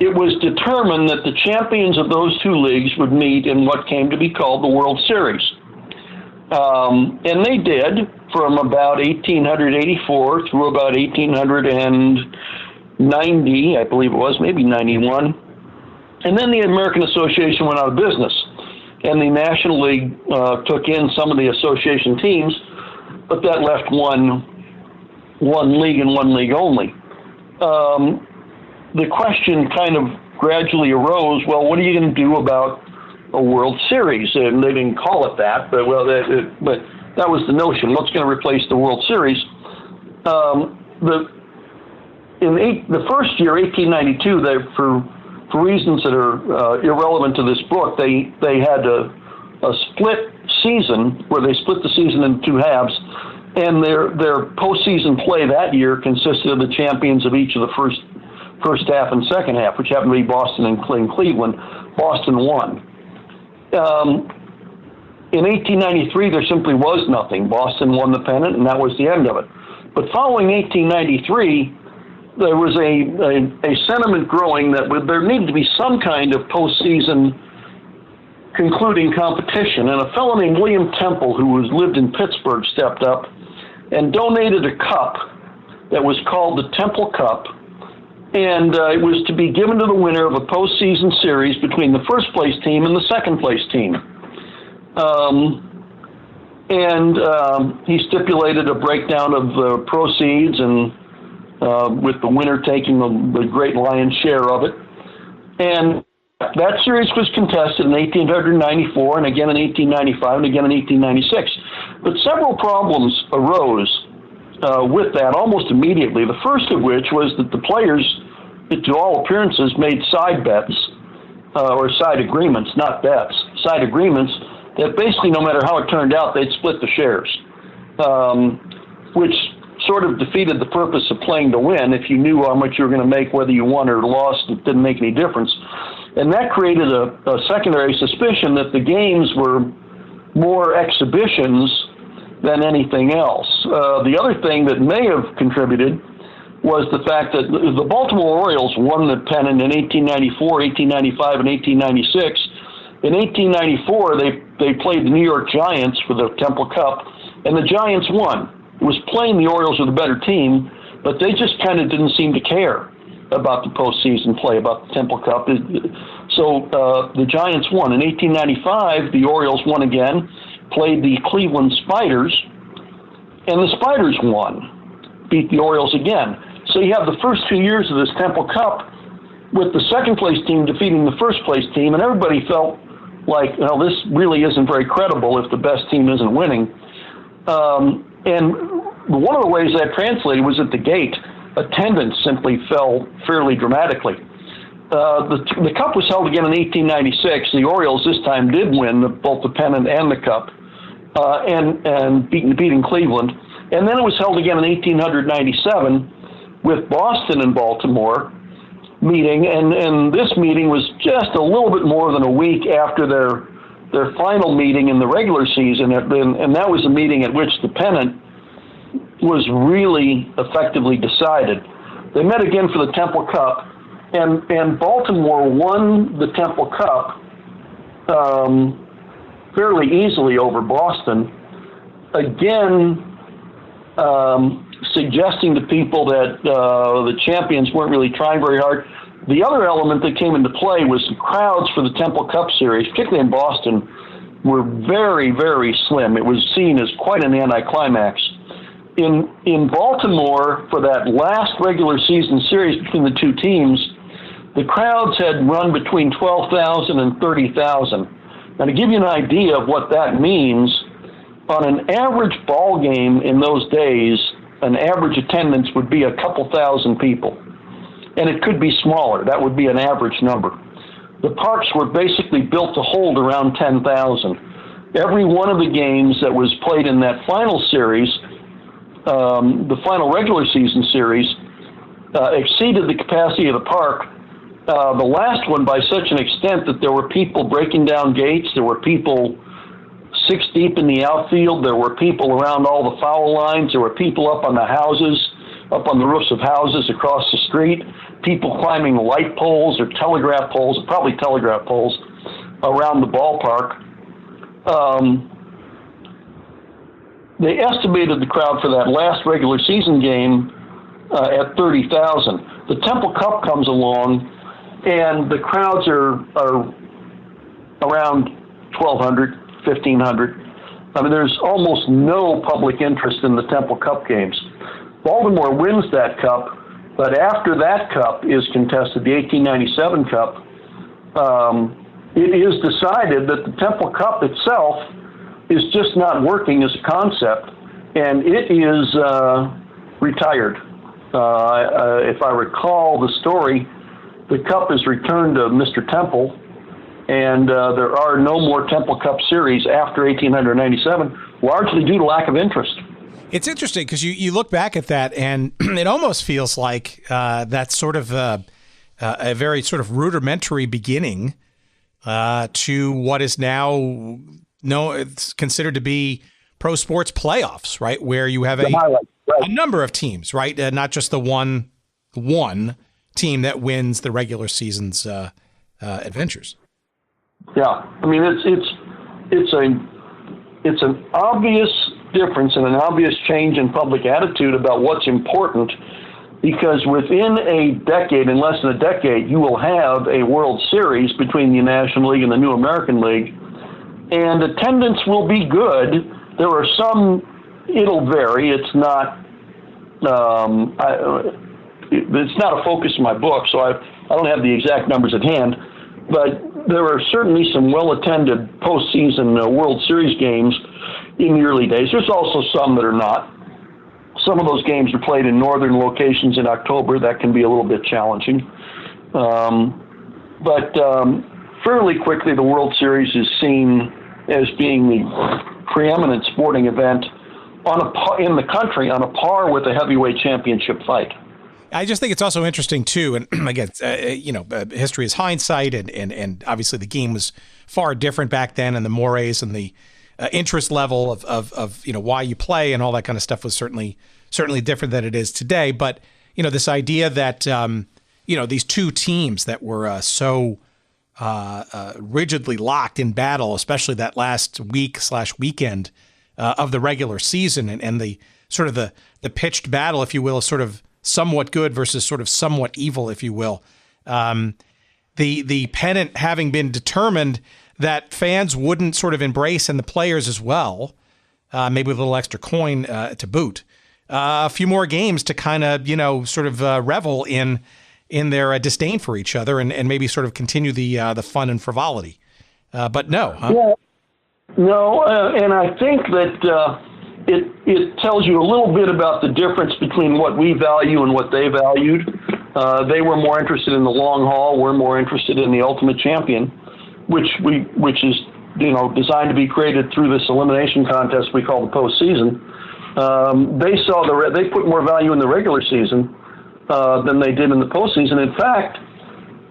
it was determined that the champions of those 2 leagues would meet in what came to be called the World Series. And they did from about 1884 through about 1890, I believe it was, maybe 91. And then the American Association went out of business, and the National League took in some of the association teams, but that left one league and one league only. The question kind of gradually arose, well, what are you going to do about a World Series? And they didn't call it that, but that was the notion. What's going to replace the World Series? The first year, 1892, for reasons that are irrelevant to this book, they had a split season where they split the season into 2 halves, and their postseason play that year consisted of the champions of each of the first half and second half, which happened to be Boston and Cleveland. Boston won. In 1893, there simply was nothing. Boston won the pennant, and that was the end of it. But following 1893, there was a sentiment growing that there needed to be some kind of postseason concluding competition, and a fellow named William Temple, who lived in Pittsburgh, stepped up and donated a cup that was called the Temple Cup, and it was to be given to the winner of a postseason series between the first place team and the second place team. He stipulated a breakdown of the proceeds, and with the winner taking the great lion's share of it. And that series was contested in 1894, and again in 1895, and again in 1896. But several problems arose with that almost immediately. The first of which was that the players, to all appearances, made side bets, or side agreements, not bets, side agreements, that basically no matter how it turned out, they'd split the shares, which sort of defeated the purpose of playing to win. If you knew how much you were going to make, whether you won or lost, it didn't make any difference. And that created a secondary suspicion that the games were more exhibitions than anything else. The other thing that may have contributed was the fact that the Baltimore Orioles won the pennant in 1894, 1895, and 1896. In 1894, they played the New York Giants for the Temple Cup, and the Giants won. It was plain the Orioles were the better team, but they just kind of didn't seem to care about the postseason play, about the Temple Cup. So the Giants won. In 1895, the Orioles won again, played the Cleveland Spiders, and the Spiders won, beat the Orioles again. So you have the first 2 years of this Temple Cup with the second place team defeating the first place team, and everybody felt like, well, this really isn't very credible if the best team isn't winning. And one of the ways that translated was at the gate. Attendance simply fell fairly dramatically. The Cup was held again in 1896. The Orioles this time did win both the pennant and the Cup, and beating Cleveland. And then it was held again in 1897 with Boston and Baltimore meeting, and this meeting was just a little bit more than a week after their final meeting in the regular season, and that was the meeting at which the pennant was really effectively decided. They met again for the Temple Cup, and Baltimore won the Temple Cup fairly easily over Boston, again suggesting to people that the champions weren't really trying very hard. The other element that came into play was crowds for the Temple Cup Series, particularly in Boston, were very, very slim. It was seen as quite an anticlimax. In Baltimore, for that last regular season series between the two teams, the crowds had run between 12,000 and 30,000. Now, to give you an idea of what that means, on an average ball game in those days, an average attendance would be a couple thousand people. And it could be smaller. That would be an average number. The parks were basically built to hold around 10,000. Every one of the games that was played in that final series, the final regular season series, exceeded the capacity of the park. The last one by such an extent that there were people breaking down gates, there were people 6 deep in the outfield, there were people around all the foul lines, there were people up on the houses, up on the roofs of houses across the street, people climbing light poles or telegraph poles, probably telegraph poles, around the ballpark. They estimated the crowd for that last regular season game at 30,000. The Temple Cup comes along, and the crowds are around 1,200, 1,500. I mean, there's almost no public interest in the Temple Cup games. Baltimore wins that cup, but after that cup is contested, the 1897 Cup, it is decided that the Temple Cup itself is just not working as a concept, and it is retired. If I recall the story, the cup is returned to Mr. Temple, and there are no more Temple Cup series after 1897, largely due to lack of interest. It's interesting because you look back at that, and it almost feels like that's sort of a very sort of rudimentary beginning to what is now it's considered to be pro sports playoffs, right? Where you have a number of teams, right? Not just the one team that wins the regular season's adventures. Yeah, I mean it's an obvious difference and an obvious change in public attitude about what's important, because within a decade, in less than a decade, you will have a World Series between the National League and the New American League, and attendance will be good. There are some, it'll vary. It's not it's not a focus of my book, so I don't have the exact numbers at hand, but there are certainly some well-attended postseason World Series games in the early days. There's also some that are not. Some of those games are played in northern locations in October. That can be a little bit challenging. But fairly quickly, the World Series is seen as being the preeminent sporting event in the country, on a par with a heavyweight championship fight. I just think it's also interesting too, and again, history is hindsight, and obviously the game was far different back then, and the mores and the interest level of why you play and all that kind of stuff was certainly different than it is today. But this idea that these two teams that were so rigidly locked in battle, especially that last week/weekend of the regular season, and the sort of the pitched battle, if you will, sort of somewhat good versus sort of somewhat evil, if you will. The pennant having been determined that fans wouldn't sort of embrace, and the players as well, maybe with a little extra coin to boot, a few more games to kind of, sort of revel in their disdain for each other and maybe sort of continue the fun and frivolity. But no. Huh? Yeah. No, and I think that it tells you a little bit about the difference between what we value and what they valued. They were more interested in the long haul. We're more interested in the ultimate champion, which is designed to be created through this elimination contest we call the postseason. They put more value in the regular season than they did in the postseason. In fact,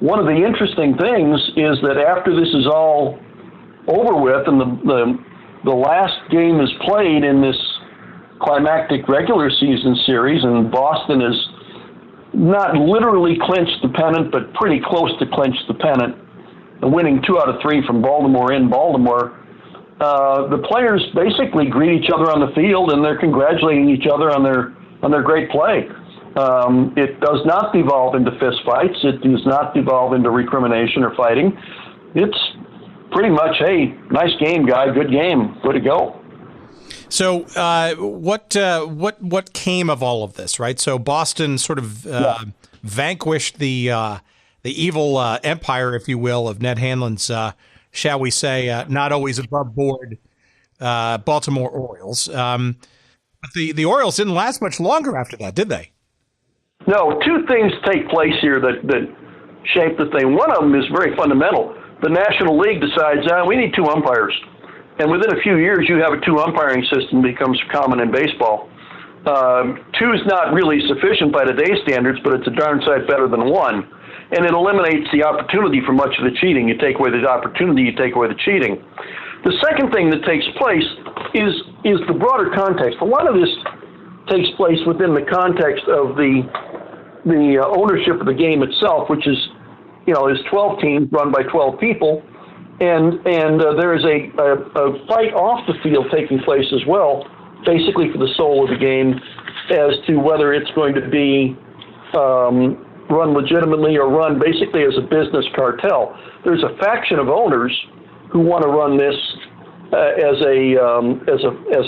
one of the interesting things is that after this is all over with and the last game is played in this climactic regular season series, and Boston has not literally clinched the pennant, but pretty close to clinch the pennant, winning 2 out of 3 from Baltimore in Baltimore. The players basically greet each other on the field, and they're congratulating each other on their great play. It does not devolve into fistfights. It does not devolve into recrimination or fighting. It's pretty much, hey, nice game, guy, good game, way to go. So what came of all of this, right? So Boston sort of vanquished the evil empire, if you will, of Ned Hanlon's, shall we say, not always above board Baltimore Orioles. But the Orioles didn't last much longer after that, did they? No, two things take place here that shape the thing. One of them is very fundamental. The National League decides, we need 2 umpires. And within a few years, you have a 2 umpiring system becomes common in baseball. 2 is not really sufficient by today's standards, but it's a darn sight better than 1. And it eliminates the opportunity for much of the cheating. You take away the opportunity, you take away the cheating. The second thing that takes place is the broader context. A lot of this takes place within the context of the ownership of the game itself, which is 12 teams run by 12 people. And there is a fight off the field taking place as well, basically for the soul of the game, as to whether it's going to be run legitimately or run basically as a business cartel. There's a faction of owners who want to run this as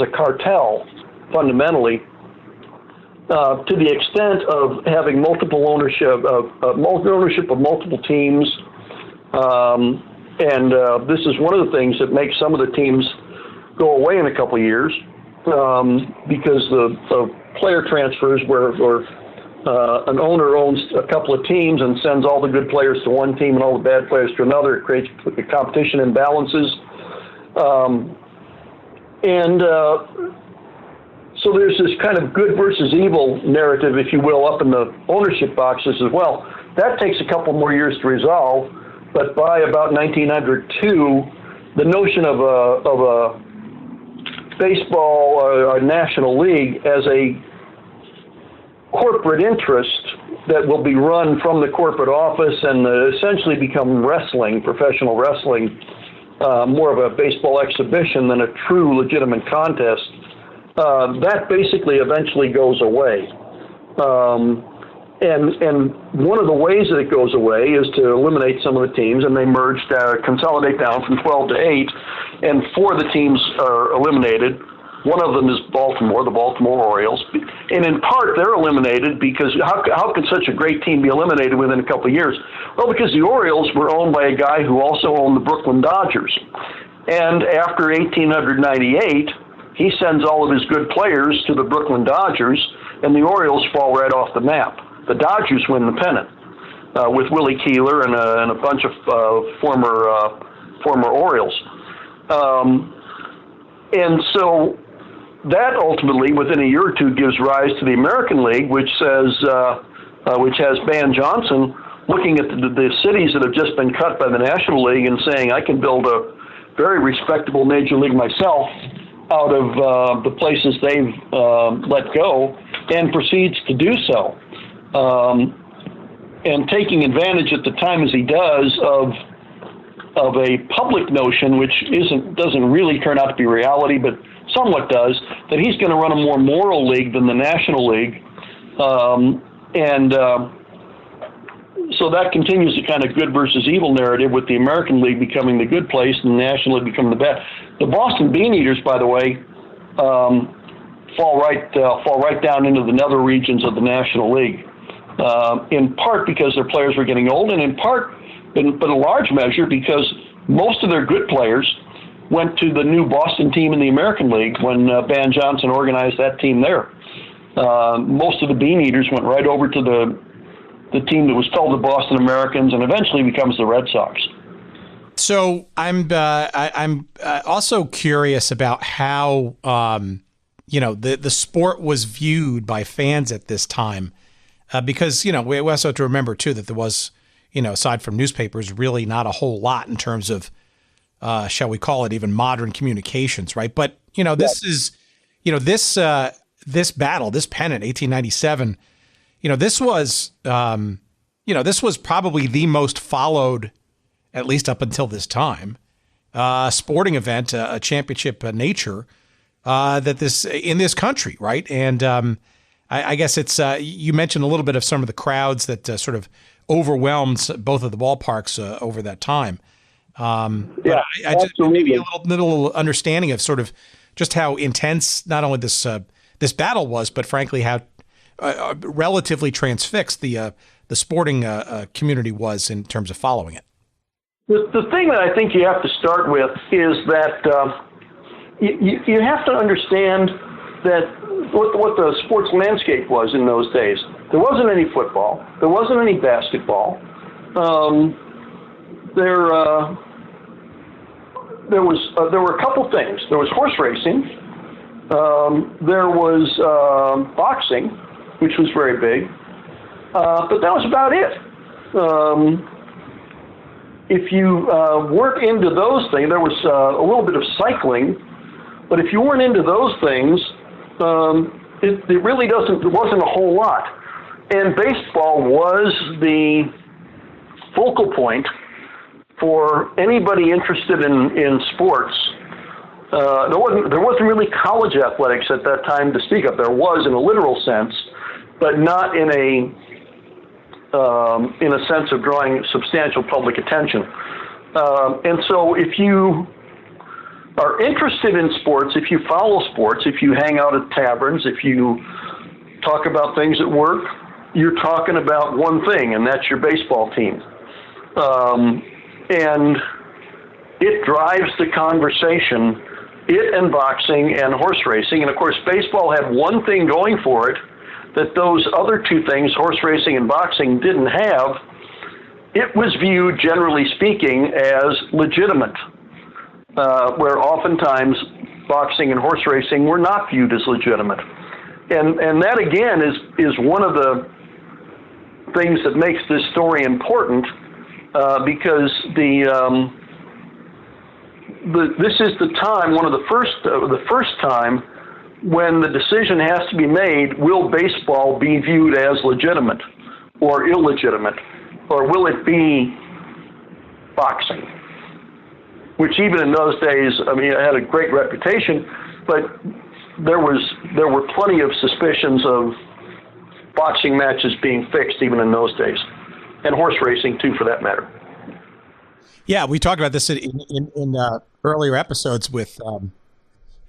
a cartel, fundamentally, to the extent of having multiple ownership of multiple teams. And this is one of the things that makes some of the teams go away in a couple of years, because the player transfers where an owner owns a couple of teams and sends all the good players to one team and all the bad players to another. It creates competition imbalances. So there's this kind of good versus evil narrative, if you will, up in the ownership boxes as well. That takes a couple more years to resolve. But by about 1902, the notion of a baseball or a national league as a corporate interest that will be run from the corporate office and essentially become wrestling, professional wrestling, more of a baseball exhibition than a true legitimate contest, that basically eventually goes away. And one of the ways that it goes away is to eliminate some of the teams, and they consolidate down from 12 to 8, and 4 of the teams are eliminated. One of them is Baltimore, the Baltimore Orioles. And in part, they're eliminated because how could such a great team be eliminated within a couple of years? Well, because the Orioles were owned by a guy who also owned the Brooklyn Dodgers. And after 1898, he sends all of his good players to the Brooklyn Dodgers, and the Orioles fall right off the map. The Dodgers win the pennant with Willie Keeler and a bunch of former Orioles. And so that ultimately, within a year or two, gives rise to the American League, which has Ban Johnson looking at the cities that have just been cut by the National League and saying, I can build a very respectable major league myself out of the places they've let go, and proceeds to do so. And taking advantage at the time, as he does, of a public notion, which doesn't really turn out to be reality, but somewhat does, that he's going to run a more moral league than the National League. So that continues the kind of good versus evil narrative, with the American League becoming the good place and the National League becoming the bad. The Boston Beaneaters, by the way, fall right down into the nether regions of the National League, in part because their players were getting old, and in part, but in a large measure, because most of their good players went to the new Boston team in the American League when Ban Johnson organized that team there. Most of the Beaneaters went right over to the team that was called the Boston Americans and eventually becomes the Red Sox. So I'm also curious about how the sport was viewed by fans at this time, because we also have to remember too that there was, aside from newspapers, really not a whole lot in terms of shall we call it even modern communications, right? But this is this battle, this pennant, 1897. This was probably the most followed, at least up until this time, sporting event, a championship nature, in this country, right? And I guess it's you mentioned a little bit of some of the crowds that sort of overwhelmed both of the ballparks over that time. Yeah, I just maybe a little understanding of sort of just how intense not only this this battle was, but frankly how relatively transfixed the sporting community was in terms of following it. The thing that I think you have to start with is that you have to understand that what the sports landscape was in those days. There wasn't any football. There wasn't any basketball. There were a couple things. There was horse racing. There was boxing, which was very big. But that was about it. If you weren't into those things, there was a little bit of cycling. But if you weren't into those things, it really wasn't a whole lot. And baseball was the focal point for anybody interested in sports. There wasn't really college athletics at that time to speak of. There was in a literal sense, but not in a sense of drawing substantial public attention. And so if you are interested in sports, if you follow sports, if you hang out at taverns, if you talk about things at work, you're talking about one thing, and that's your baseball team. And it drives the conversation, it and boxing and horse racing. And of course, baseball had one thing going for it that those other two things, horse racing and boxing, didn't have. It was viewed, generally speaking, as legitimate, where oftentimes boxing and horse racing were not viewed as legitimate. And that, again, is one of the things that makes this story important, because this is the time, one of the first time when the decision has to be made, will baseball be viewed as legitimate or illegitimate, or will it be boxing? Which even in those days, I mean, it had a great reputation, but there were plenty of suspicions of boxing matches being fixed even in those days, and horse racing too, for that matter. Yeah, we talked about this in earlier episodes with,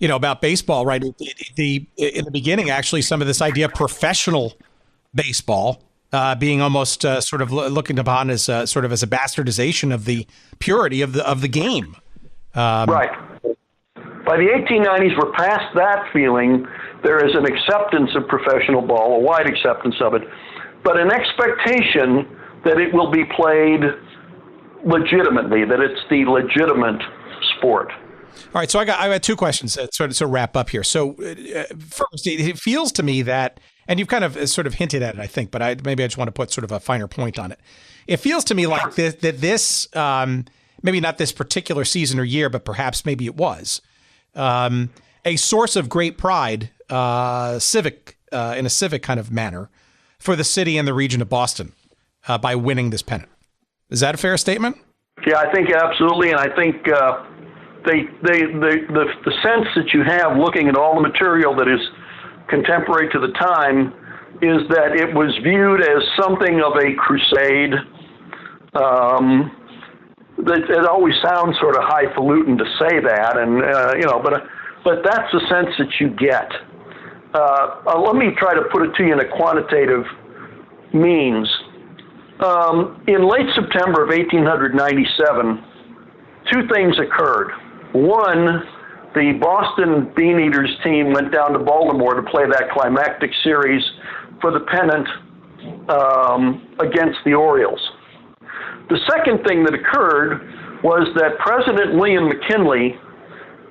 about baseball, right? In the beginning, actually, some of this idea of professional baseball being almost sort of looking upon as sort of as a bastardization of the purity of the game. Right. By the 1890s, we're past that feeling. There is an acceptance of professional ball, a wide acceptance of it, but an expectation that it will be played legitimately, that it's the legitimate sport. All right, so I got two questions to wrap up here. So first, it feels to me that, and you've kind of sort of hinted at it, I think, but maybe I just want to put sort of a finer point on it. It feels to me like this maybe not this particular season or year, but perhaps maybe it was a source of great pride, civic in a civic kind of manner, for the city and the region of Boston by winning this pennant. Is that a fair statement? Yeah, I think absolutely, and I think the sense that you have looking at all the material that is contemporary to the time is that it was viewed as something of a crusade. It always sounds sort of highfalutin to say that, and but that's the sense that you get. Let me try to put it to you in a quantitative means. In late September of 1897, two things occurred. One, the Boston Beaneaters team went down to Baltimore to play that climactic series for the pennant against the Orioles. The second thing that occurred was that President William McKinley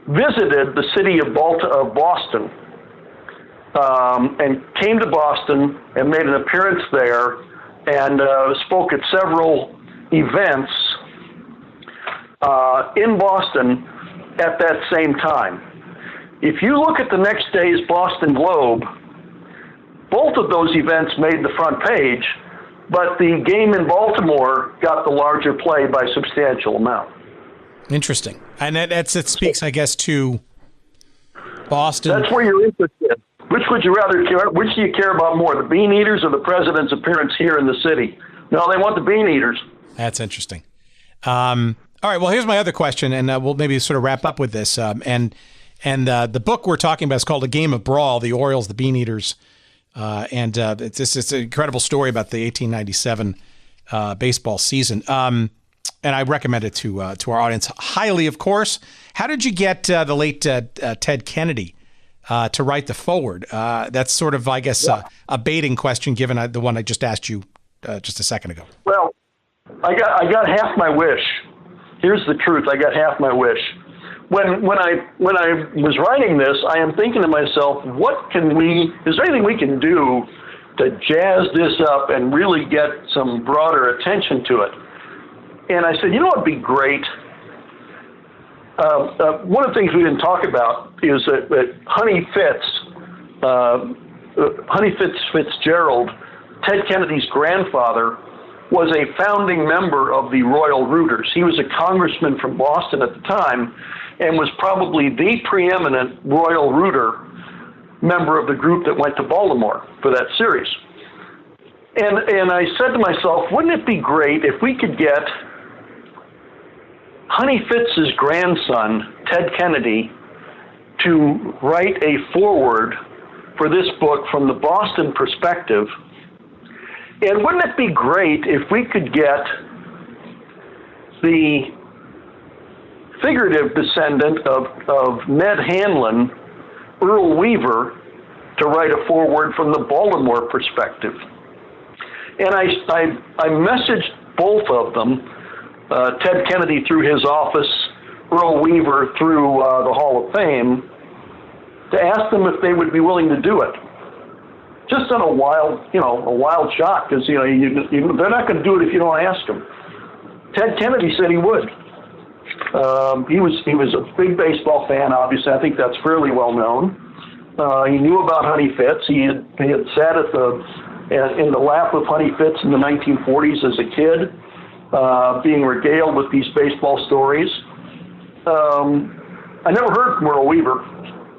visited the city of Boston and came to Boston and made an appearance there and spoke at several events in Boston at that same time. If you look at the next day's Boston Globe, both of those events made the front page, but the game in Baltimore got the larger play by a substantial amount. Interesting. And it speaks, I guess, to Boston. That's where you're interested. which would you rather care? Which do you care about more, the Beaneaters or the president's appearance here in the city? No, they want the Beaneaters. That's interesting. All right. Well, here's my other question, and we'll maybe sort of wrap up with this. And the book we're talking about is called A Game of Brawl: The Orioles, the Beaneaters, and it's an incredible story about the 1897 baseball season. And I recommend it to our audience highly, of course. How did you get the late Ted Kennedy to write the foreword? That's sort of, I guess, a baiting question, given the one I just asked you just a second ago. Well, I got half my wish. Here's the truth: I got half my wish. When I was writing this, I am thinking to myself, is there anything we can do to jazz this up and really get some broader attention to it? And I said, you know what would be great? One of the things we didn't talk about is that Honey Fitzgerald, Ted Kennedy's grandfather, was a founding member of the Royal Rooters. He was a congressman from Boston at the time and was probably the preeminent Royal Rooter member of the group that went to Baltimore for that series. And I said to myself, wouldn't it be great if we could get Honey Fitz's grandson, Ted Kennedy, to write a foreword for this book from the Boston perspective? And wouldn't it be great if we could get the figurative descendant of Ned Hanlon, Earl Weaver, to write a foreword from the Baltimore perspective? And I messaged both of them, Ted Kennedy through his office, Earl Weaver through the Hall of Fame, to ask them if they would be willing to do it. Just on a wild shot, because they're not going to do it if you don't ask them. Ted Kennedy said he would. He was a big baseball fan, obviously. I think that's fairly well known. He knew about Honey Fitz. He had sat in the lap of Honey Fitz in the 1940s as a kid, being regaled with these baseball stories. I never heard from Earl Weaver.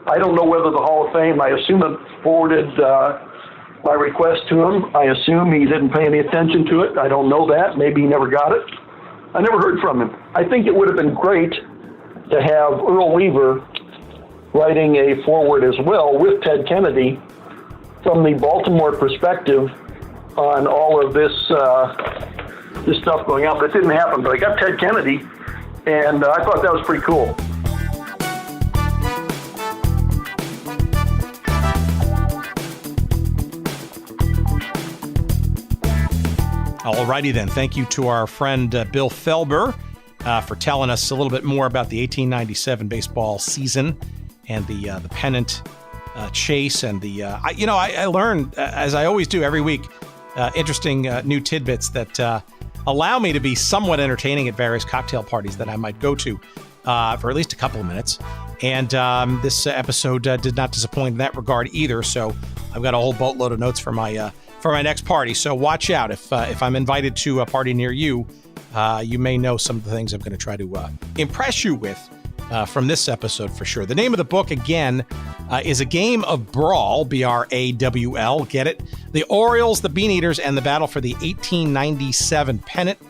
I don't know whether the Hall of Fame, I assume it forwarded my request to him. I assume he didn't pay any attention to it. I don't know that. Maybe he never got it. I never heard from him. I think it would have been great to have Earl Weaver writing a foreword as well with Ted Kennedy from the Baltimore perspective on all of this stuff going on. But it didn't happen. But I got Ted Kennedy, and I thought that was pretty cool. Alrighty then. Thank you to our friend Bill Felber for telling us a little bit more about the 1897 baseball season and the pennant chase. And I learned, as I always do every week, interesting new tidbits that allow me to be somewhat entertaining at various cocktail parties that I might go to for at least a couple of minutes. And this episode did not disappoint in that regard either. So I've got a whole boatload of notes for my next party. So watch out. If I'm invited to a party near you, you may know some of the things I'm going to try to impress you with from this episode for sure. The name of the book, again, is A Game of Brawl, B-R-A-W-L. Get it? The Orioles, the Beaneaters, and the Battle for the 1897 Pennant.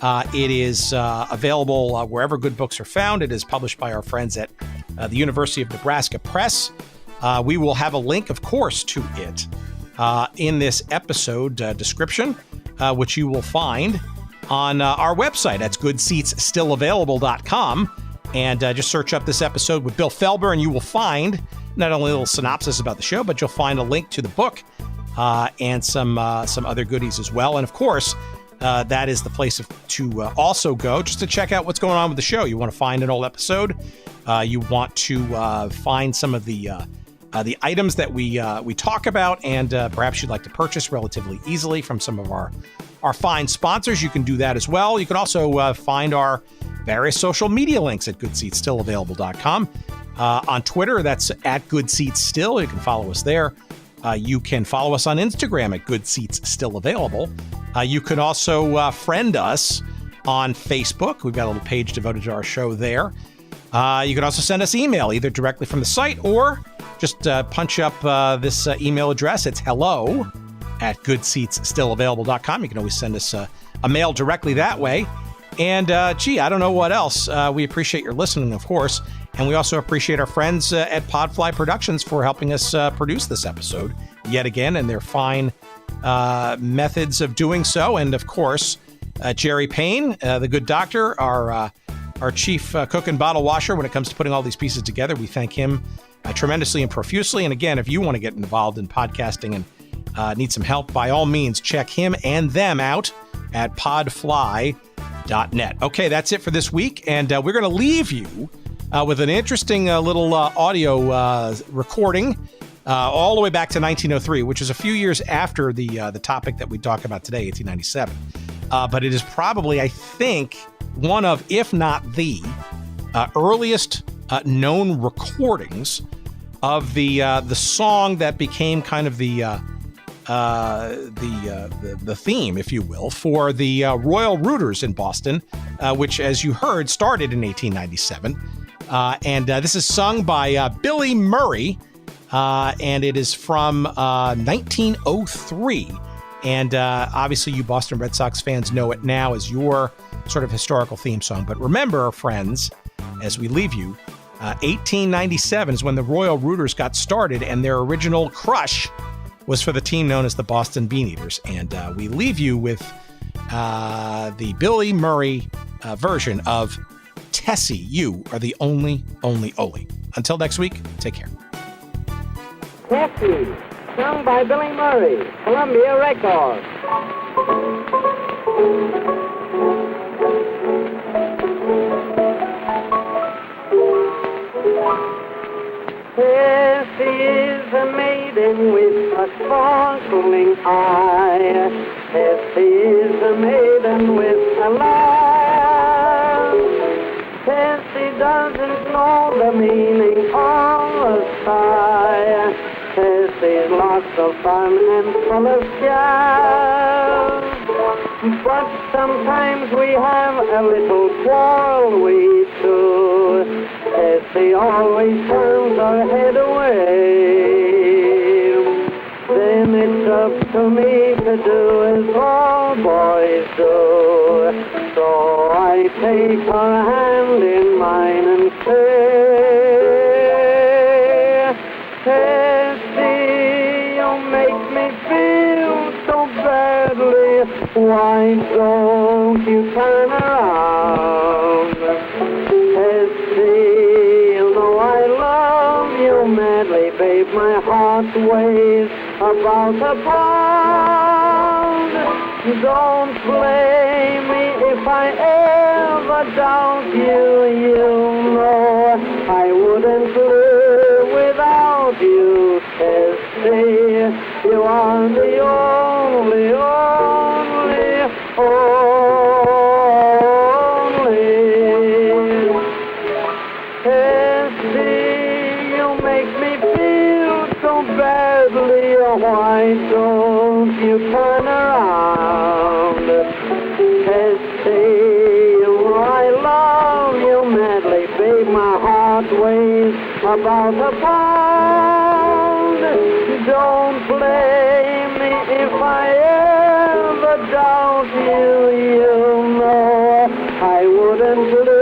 It is available wherever good books are found. It is published by our friends at the University of Nebraska Press. We will have a link, of course, to it in this episode description, which you will find on our website. That's goodseatsstillavailable.com. And just search up this episode with Bill Felber, and you will find not only a little synopsis about the show, but you'll find a link to the book and some other goodies as well. And of course, that is the place to also go just to check out what's going on with the show. You want to find an old episode. You want to find some of the items that we talk about, and perhaps you'd like to purchase relatively easily from some of our fine sponsors. You can do that as well. You can also find our various social media links at goodseatsstillavailable.com. On Twitter, that's at goodseatsstill. You can follow us there. You can follow us on Instagram at goodseatsstillavailable. You can also friend us on Facebook. We've got a little page devoted to our show there. You can also send us email, either directly from the site or just punch up this email address. It's hello@goodseatsstillavailable.com. You can always send us a mail directly that way. And gee, I don't know what else. We appreciate your listening, of course. And we also appreciate our friends at Podfly Productions for helping us produce this episode yet again, and their fine methods of doing so. And of course, Jerry Payne, the good doctor, our chief cook and bottle washer when it comes to putting all these pieces together. We thank him tremendously and profusely. And again, if you want to get involved in podcasting and need some help, by all means, check him and them out at podfly.net. Okay, that's it for this week. And we're going to leave you with an interesting little audio recording all the way back to 1903, which is a few years after the topic that we talk about today, 1897. But it is probably, I think, one of, if not the earliest known recordings of the song that became kind of the theme, if you will, for the Royal Rooters in Boston, which, as you heard, started in 1897. And this is sung by Billy Murray, and it is from 1903. And obviously, you Boston Red Sox fans know it now as your sort of historical theme song. But remember, friends, as we leave you, 1897 is when the Royal Rooters got started, and their original crush was for the team known as the Boston Beaneaters. And we leave you with the Billy Murray version of Tessie, You Are the Only Ole. Until next week, take care. Tessie, sung by Billy Murray, Columbia Records. Tessie is a maiden with a sparkling eye. Tessie is a maiden with a laugh. Tessie doesn't know the meaning of a sigh. Tessie's lots of fun and full of chaff. But sometimes we have a little quarrel, we two. Tessie always turns her head away. Then it's up to me to do as all boys do. So I take her hand in mine and say, Tessie, you make me feel so badly. Why don't you turn around? Tessie, you know I love you madly, babe. My heart weighs about a pound. Don't blame me if I ever doubt you. You know I wouldn't live without you, Tessie. You are the only Tessie, you make me feel so badly. Why don't you turn around? Tessie, I love you madly, babe. My heart weighs about a pound. Don't blame me if I ever doubt you. You know I wouldn't live